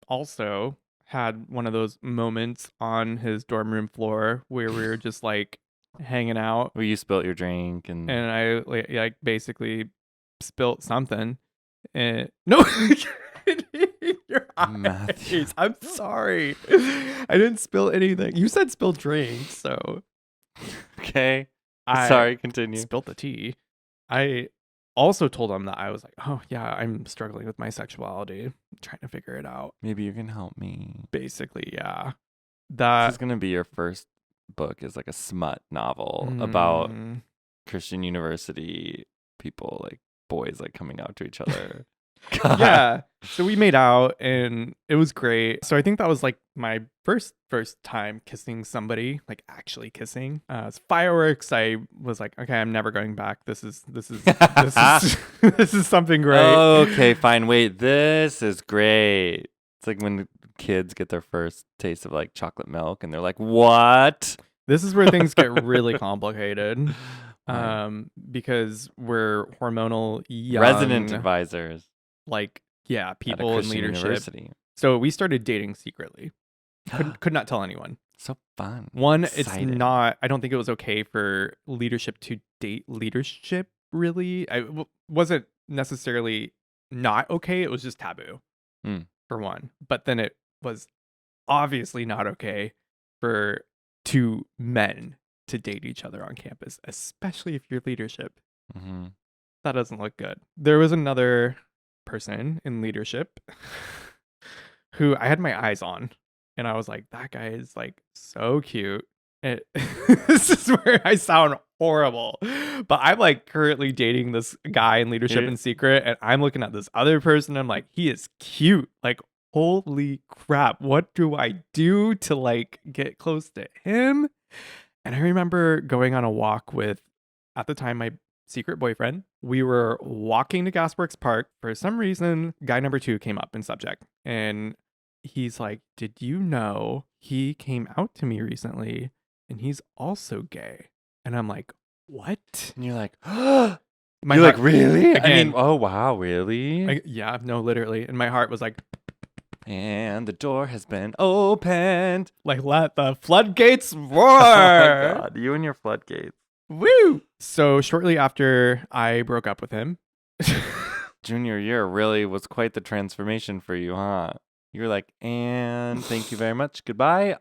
also had one of those moments on his dorm room floor where we were just like hanging out. Where you spilt your drink and I like basically spilt something. And no, your eyes. I'm sorry. I didn't spill anything. You said spill drinks, so okay. Sorry, continue. Spilt the tea. I also told him that I was like, oh yeah, I'm struggling with my sexuality. I'm trying to figure it out. Maybe you can help me. Basically, yeah. This is gonna be your first book, is like a smut novel about Christian university people, like boys like coming out to each other. Yeah. So we made out and it was great. So I think that was like my first time kissing somebody, like actually kissing. It's fireworks. I was like, okay, I'm never going back. This is this is this is something great. Okay, fine. Wait, this is great. It's like when kids get their first taste of like chocolate milk and they're like, "What?" This is where things get really complicated. Right. Because we're hormonal young Resident advisors like at a people in Christian leadership. university. So we started dating secretly. Could not tell anyone. So fun. One, Exciting. it's not. I don't think it was okay for leadership to date leadership. Really, wasn't necessarily not okay. It was just taboo for one. But then it was obviously not okay for two men to date each other on campus, especially if you're leadership. Mm-hmm. That doesn't look good. There was another person in leadership who I had my eyes on, and I was like, that guy is like so cute. And this is where I sound horrible, but I'm like currently dating this guy in leadership in secret, and I'm looking at this other person. I'm like, he is cute. Like, holy crap, what do I do to like get close to him? And I remember going on a walk with, at the time, my secret boyfriend. We were walking to Gasworks Park. For some reason, guy number 2 came up in subject. And he's like, did you know he came out to me recently and he's also gay? And I'm like, what? And you're like, You're like, really? Again, I mean, oh, wow, really? Yeah, no, literally. And my heart was like, and the door has been opened. Like, let the floodgates roar. Oh my God, you and your floodgates. Woo! So shortly after I broke up with him, junior year really was quite the transformation for you, huh? You were like, and thank you very much. Goodbye.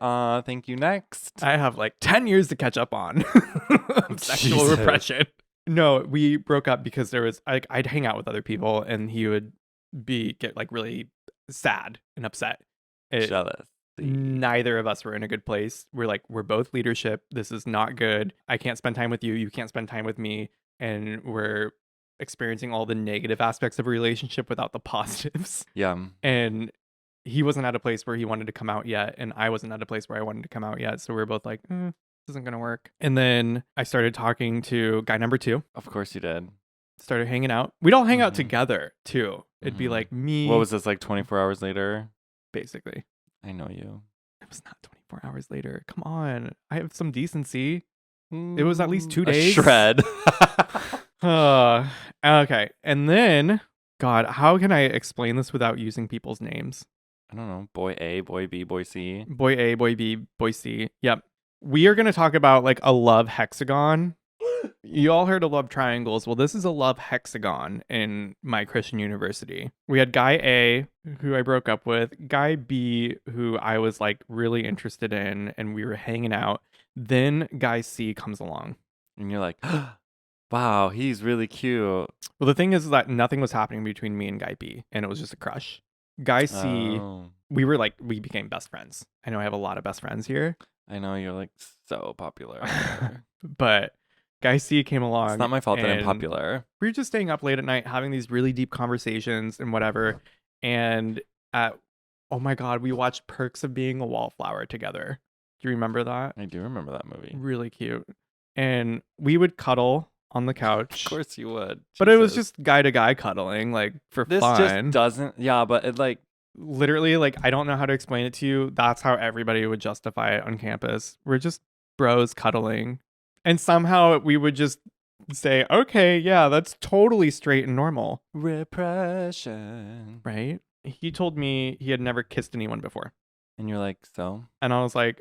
Thank you, next. I have like 10 years to catch up on sexual repression. No, we broke up because there was like, I'd hang out with other people and he would get like really sad and upset. Jealous. Neither of us were in a good place. We're both leadership. This is not good. I can't spend time with you. You can't spend time with me. And we're experiencing all the negative aspects of a relationship without the positives. Yeah. And he wasn't at a place where he wanted to come out yet. And I wasn't at a place where I wanted to come out yet. So we were both like, this isn't going to work. And then I started talking to guy number 2. Of course you did. Started hanging out. We'd all hang out together too. It'd be like me. What was this, like 24 hours later? Basically. I know you. It was not 24 hours later. Come on. I have some decency. It was at least 2 days. A shred. Okay. And then, God, how can I explain this without using people's names? I don't know. Boy A, boy B, boy C. Boy A, boy B, boy C. Yep. We are going to talk about like a love hexagon. You all heard of love triangles. Well, this is a love hexagon in my Christian university. We had guy A, who I broke up with, guy B, who I was like really interested in, and we were hanging out. Then guy C comes along. And you're like, wow, he's really cute. Well, the thing is that nothing was happening between me and guy B, and it was just a crush. Guy C, we became best friends. I know I have a lot of best friends here. I know you're like so popular. But guy C came along. It's not my fault that I'm popular. We were just staying up late at night having these really deep conversations and whatever. And oh my God, we watched Perks of Being a Wallflower together. Do you remember that? I do remember that movie. Really cute. And we would cuddle on the couch. Of course you would. But it was just guy to guy cuddling, like for this fun. This just doesn't, yeah, but it like, literally, like, I don't know how to explain it to you. That's how everybody would justify it on campus. We're just bros cuddling. And somehow we would just say, okay, yeah, that's totally straight and normal. Repression. Right? He told me he had never kissed anyone before. And you're like, so? And I was like,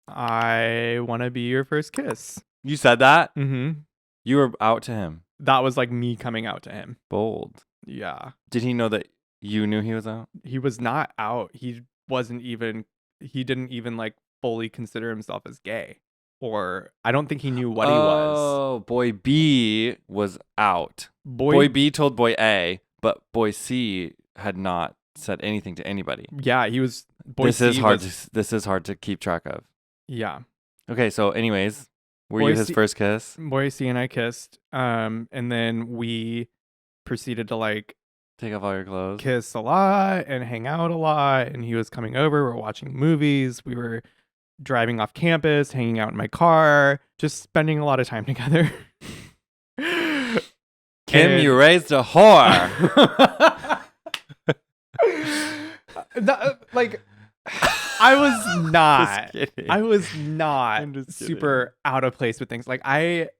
I want to be your first kiss. You said that? Mm-hmm. You were out to him. That was like me coming out to him. Bold. Yeah. Did he know that you knew he was out? He was not out. He didn't even like fully consider himself as gay. Or I don't think he knew what he was. Oh, boy B was out. Boy B told boy A, but boy C had not said anything to anybody. Yeah, he was. This is hard to keep track of. Yeah. Okay, so anyways, were you his first kiss? Boy C and I kissed. And then we proceeded to like Take off all your clothes. kiss a lot and hang out a lot. And he was coming over. We were watching movies. We were driving off campus, hanging out in my car, just spending a lot of time together. Kim, you raised a whore. Like, I was not. Just kidding. I was not I'm just super out of place with things. Like, I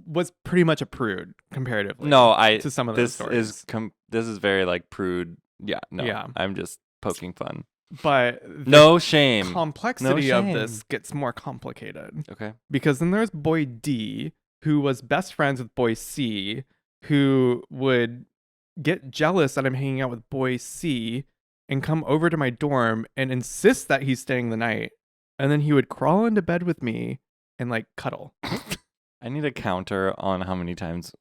was pretty much a prude comparatively. No, to some of those stories. This is very like prude. Yeah, no. Yeah. I'm just poking fun. But No shame. complexity of shame. this gets more complicated. Okay. Because then there's boy D, who was best friends with boy C, who would get jealous that I'm hanging out with boy C and come over to my dorm and insist that he's staying the night. And then he would crawl into bed with me and like cuddle. I need a counter on how many times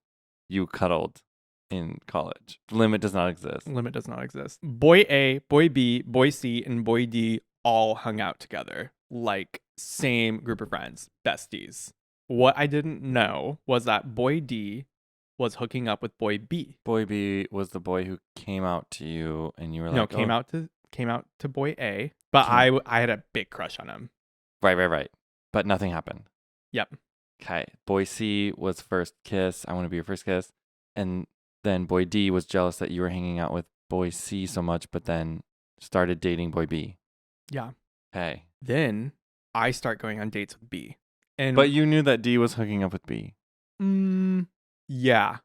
you cuddled in college. Limit does not exist. Limit does not exist. Boy A, boy B, boy C, and boy D all hung out together. Like, same group of friends, besties. What I didn't know was that boy D was hooking up with boy B. Boy B was the boy who came out to you, and you were like, No, came out to boy A, but I had a big crush on him. Right. But nothing happened. Yep. Okay. Boy C was first kiss. I want to be your first kiss. And then boy D was jealous that you were hanging out with boy C so much, but then started dating boy B. Yeah. Okay. Then I start going on dates with B. But you knew that D was hooking up with B. Yeah.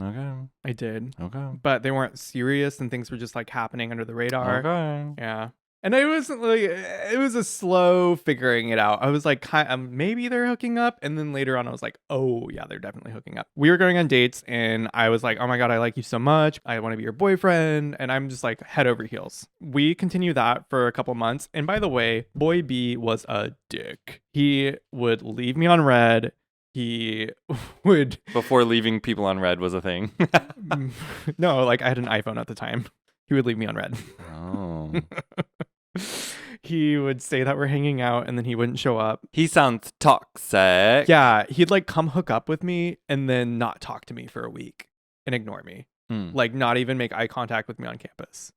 Okay. I did. Okay. But they weren't serious and things were just like happening under the radar. Okay. Yeah. And it wasn't like, it was a slow figuring it out. I was like, maybe they're hooking up. And then later on, I was like, oh, yeah, they're definitely hooking up. We were going on dates and I was like, oh my God, I like you so much. I want to be your boyfriend. And I'm just like head over heels. We continue that for a couple months. And by the way, boy B was a dick. He would leave me on red. He would. Before leaving people on red was a thing. No, like I had an iPhone at the time. He would leave me on red. Oh. He would say that we're hanging out and then he wouldn't show up. He sounds toxic. Yeah, he'd like come hook up with me and then not talk to me for a week and ignore me. Like not even make eye contact with me on campus.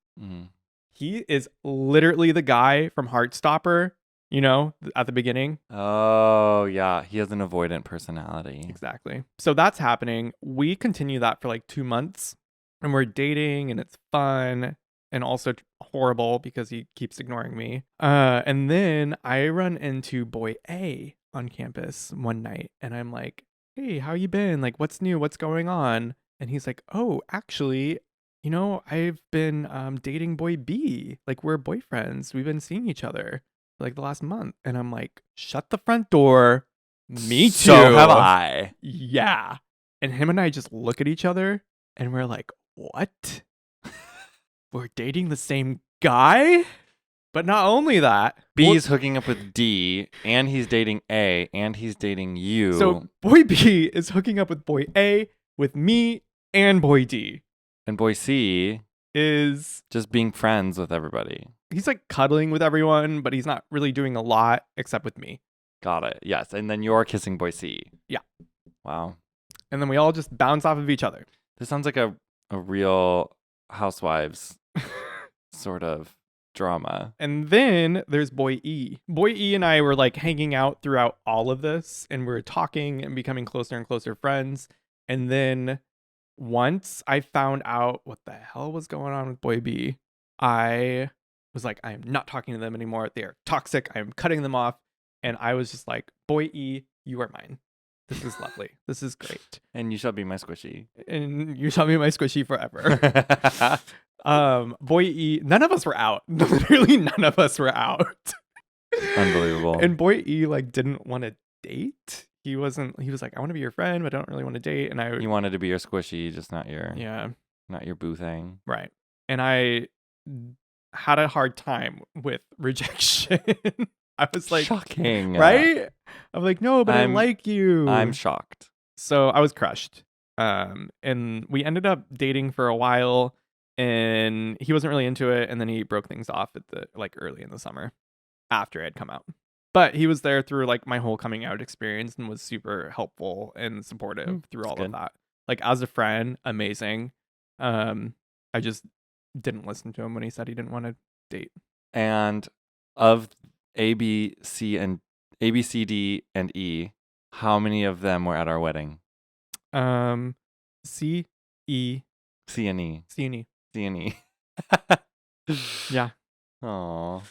He is literally the guy from Heartstopper, you know, at the beginning. Oh, yeah. He has an avoidant personality. Exactly. So that's happening. We continue that for like 2 months and we're dating and it's fun. And also horrible because he keeps ignoring me. And then I run into boy A on campus one night and I'm like, hey, how you been? Like, what's new? What's going on? And he's like, oh, actually, you know, I've been dating boy B. Like, we're boyfriends. We've been seeing each other for like the last month. And I'm like, shut the front door. Me too. So have I. Yeah. And him and I just look at each other and we're like, what? We're dating the same guy? But not only that. B's hooking up with D, and he's dating A, and he's dating you. So boy B is hooking up with boy A, with me, and boy D. And boy C is just being friends with everybody. He's like cuddling with everyone, but he's not really doing a lot except with me. Got it. Yes. And then you're kissing boy C. Yeah. Wow. And then we all just bounce off of each other. This sounds like a real Housewives sort of drama. And then there's boy E. Boy E and I were like hanging out throughout all of this and we're talking and becoming closer and closer friends. And then once I found out what the hell was going on with boy B, I was like, I am not talking to them anymore. They are toxic. I am cutting them off. And I was just like, boy E, you are mine. This is lovely. This is great. And you shall be my squishy. And you shall be my squishy forever. Boy E, none of us were out. Literally none of us were out. Unbelievable. And boy E like didn't want to date. He was like, I want to be your friend, but I don't really want to date. And you wanted to be your squishy, just not your boo thing. Right. And I had a hard time with rejection. I was like, shocking, right? I'm like, no, but I like you. I'm shocked. So I was crushed. And we ended up dating for a while, and he wasn't really into it. And then he broke things off at the like early in the summer, after I had come out. But he was there through like my whole coming out experience and was super helpful and supportive through all of that. Like as a friend, amazing. I just didn't listen to him when he said he didn't want to date. And of A, B, C, D, and E, how many of them were at our wedding? C, E, C and E. C and E. C and E. Yeah. Aw.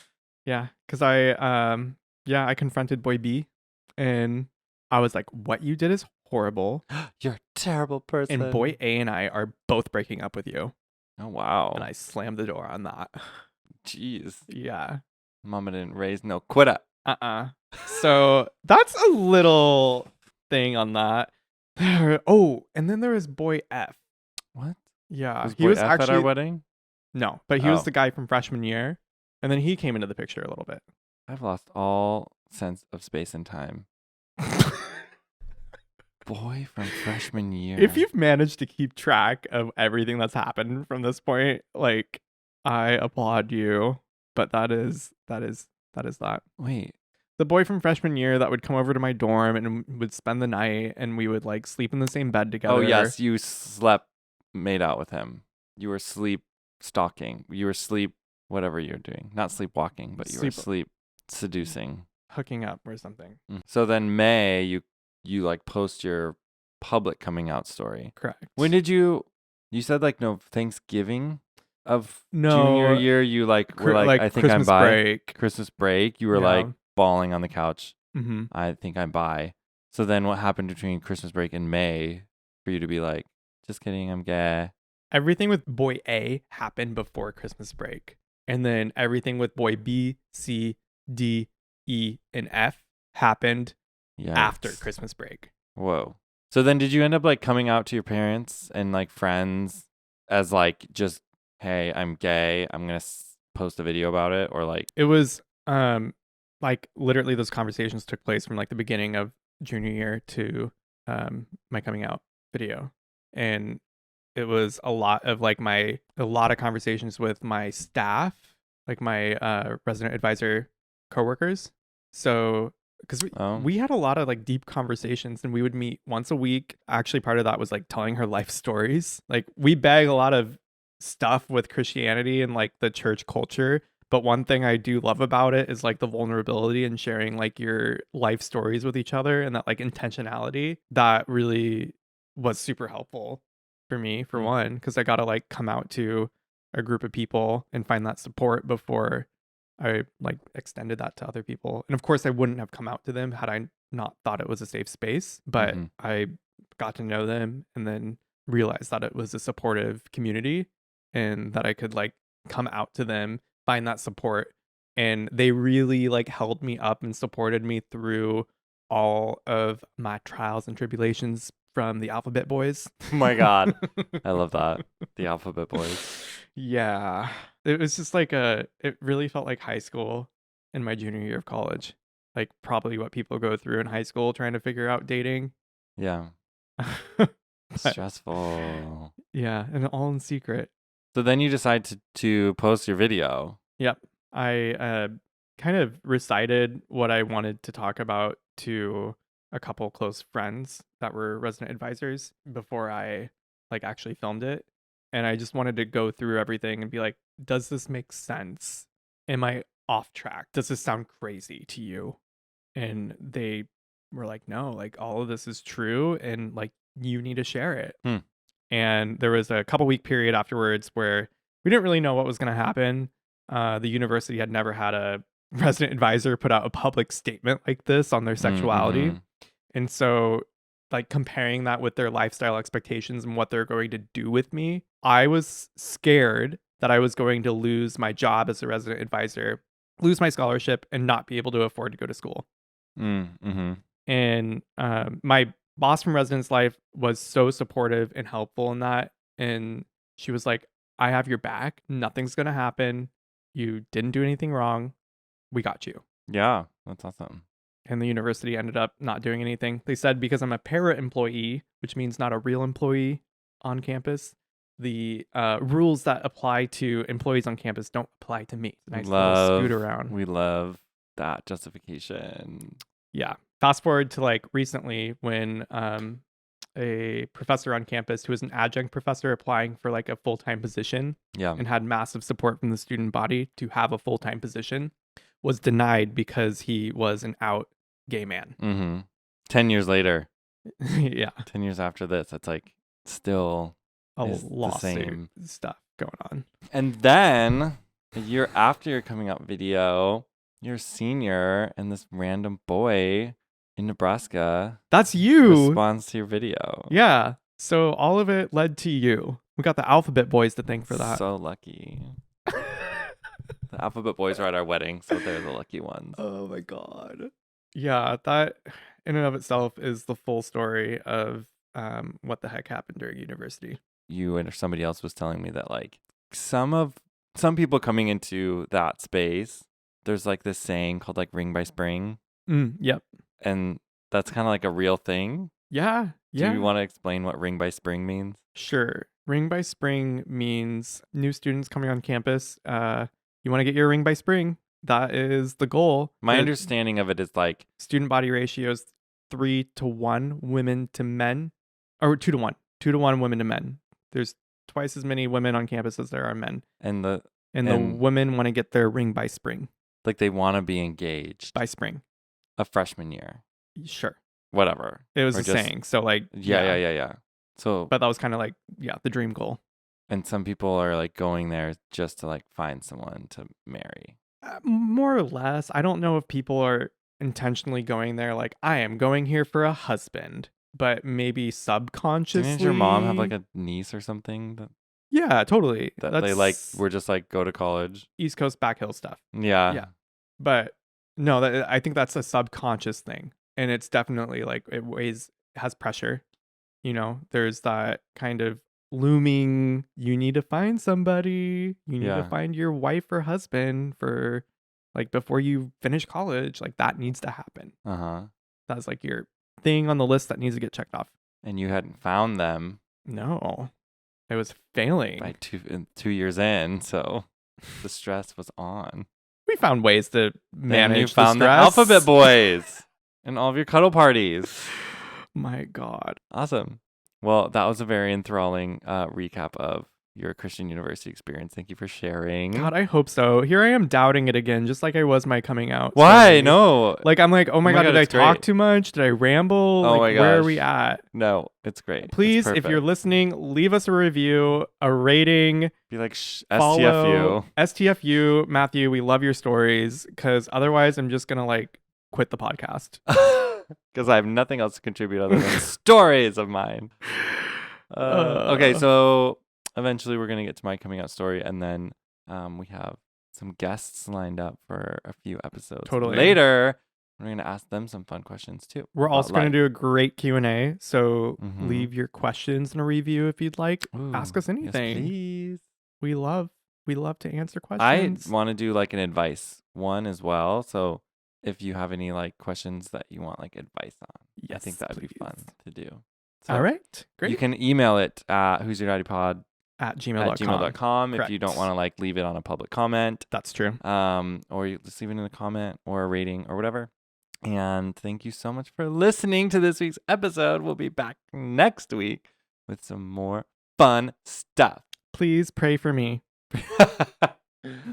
Yeah, because I confronted boy B, and I was like, "What you did is horrible. You're a terrible person." And boy A and I are both breaking up with you." Oh, wow. And I slammed the door on that. Jeez. Yeah. Mama didn't raise no quitter. So that's a little thing on that. Oh, and then there was boy F. What? Yeah. Was boy F actually at our wedding? No, but he was the guy from freshman year. And then he came into the picture a little bit. I've lost all sense of space and time. Boy from freshman year. If you've managed to keep track of everything that's happened from this point, like, I applaud you. But that is that. Wait. The boy from freshman year that would come over to my dorm and would spend the night, and we would like sleep in the same bed together. Oh yes, you made out with him. You were sleep stalking. You were sleep whatever you're doing. Not sleepwalking, but you were sleep seducing. Hooking up or something. So then May, you like post your public coming out story. Correct. When did you said like no Thanksgiving of junior year, you like were like I think Christmas I'm bi. Break. Christmas break. You were like bawling on the couch. Mm-hmm. I think I'm bi. So then what happened between Christmas break and May for you to be like, just kidding, I'm gay? Everything with boy A happened before Christmas break. And then everything with boy B, C, D, E, and F happened after Christmas break. Whoa. So then did you end up like coming out to your parents and like friends as like just, hey, I'm gay, I'm going to post a video about it? Or like it was like literally those conversations took place from like the beginning of junior year to my coming out video. And it was a lot of conversations with my staff, like my resident advisor coworkers. So because we had a lot of like deep conversations, and we would meet once a week. Actually, part of that was like telling her life stories. Like we bag a lot of stuff with Christianity and like the church culture. But one thing I do love about it is like the vulnerability and sharing like your life stories with each other, and that like intentionality that really was super helpful for me, for one, because I got to like come out to a group of people and find that support before I like extended that to other people. And of course I wouldn't have come out to them had I not thought it was a safe space, but I got to know them and then realized that it was a supportive community and that I could like come out to them, find that support. And they really like held me up and supported me through all of my trials and tribulations from the Alphabet Boys. Oh my God. I love that. The Alphabet Boys. Yeah. It was just like it really felt like high school in my junior year of college. Like probably what people go through in high school trying to figure out dating. Yeah. Stressful. Yeah. And all in secret. So then you decide to post your video. Yep. I kind of recited what I wanted to talk about to a couple close friends that were resident advisors before I like actually filmed it. And I just wanted to go through everything and be like, does this make sense? Am I off track? Does this sound crazy to you? And they were like, no, like all of this is true. And like, you need to share it. And there was a couple week period afterwards where we didn't really know what was going to happen. The university had never had a resident advisor put out a public statement like this on their sexuality. And so like comparing that with their lifestyle expectations and what they're going to do with me, I was scared that I was going to lose my job as a resident advisor, lose my scholarship, and not be able to afford to go to school. And my boss from Residence Life was so supportive and helpful in that. And she was like, I have your back. Nothing's going to happen. You didn't do anything wrong. We got you. Yeah, that's awesome. And the university ended up not doing anything. They said because I'm a para-employee, which means not a real employee on campus, the rules that apply to employees on campus don't apply to me. Nice little scoot around. We love that justification. Yeah. Fast forward to like recently when a professor on campus who was an adjunct professor applying for like a full-time position and had massive support from the student body to have a full-time position, was denied because he was an out gay man. Mm-hmm. 10 years later. Yeah. 10 years after this, it's like still a lawsuit stuff going on. And then a year after your coming out video, you're a senior and this random boy in Nebraska. That's you. Responds to your video. Yeah. So all of it led to you. We got the Alphabet Boys to thank for that. So lucky. The Alphabet Boys are at our wedding, so they're the lucky ones. Oh my God. Yeah, that in and of itself is the full story of what the heck happened during university. You and somebody else was telling me that like some people coming into that space, there's like this saying called like ring by spring. Yep. And that's kind of like a real thing. Yeah. Yeah. Do you want to explain what ring by spring means? Sure. Ring by spring means new students coming on campus. You want to get your ring by spring. That is the goal. My understanding of it is like student body ratios 3-1 women to men, or 2-1 women to men. There's twice as many women on campus as there are men. And the women want to get their ring by spring. Like they want to be engaged by spring. A freshman year. Sure. Whatever. It was saying. So like yeah. So but that was kind of like the dream goal. And some people are like going there just to like find someone to marry. More or less. I don't know if people are intentionally going there like, I am going here for a husband, but maybe subconsciously. Didn't your mom have like a niece or something? Yeah, totally. That they like were just like go to college. East Coast back hill stuff. Yeah. Yeah. But no, I think that's a subconscious thing. And it's definitely like has pressure. You know, there's that kind of looming, you need to find somebody. You need to find your wife or husband for like before you finish college. Like that needs to happen. That's like your thing on the list that needs to get checked off. And you hadn't found them. No. I was failing. By 2 years in, so the stress was on. We found ways to manage you found the Alphabet Boys and all of your cuddle parties. My God. Awesome. Well, that was a very enthralling recap of your Christian university experience. Thank you for sharing. God, I hope so. Here I am doubting it again, just like I was my coming out. Why? Story. No. Like, I'm like, oh my God, did I talk too much? Did I ramble? Oh like, my gosh. Where are we at? No, it's great. Please, if you're listening, leave us a review, a rating. Be like, STFU. STFU. Matthew, we love your stories, because otherwise I'm just going to like quit the podcast. Because I have nothing else to contribute other than stories of mine. Okay, so eventually we're going to get to my coming out story, and then we have some guests lined up for a few episodes. Totally. Later, we're going to ask them some fun questions too. We're also going to do a great Q&A, so leave your questions in a review if you'd like. Ask us anything. Yes, please. We love to answer questions. I want to do like an advice one as well, so if you have any like questions that you want like advice on, I think that would be fun to do. So all right, great. You can email it at who'syourdaddypod at gmail.com. if you don't want to like leave it on a public comment. That's true. Or you just leave it in a comment or a rating or whatever. And thank you so much for listening to this week's episode. We'll be back next week with some more fun stuff. Please pray for me.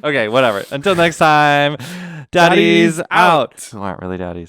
Okay, whatever. Until next time, daddies out. Who aren't really daddies.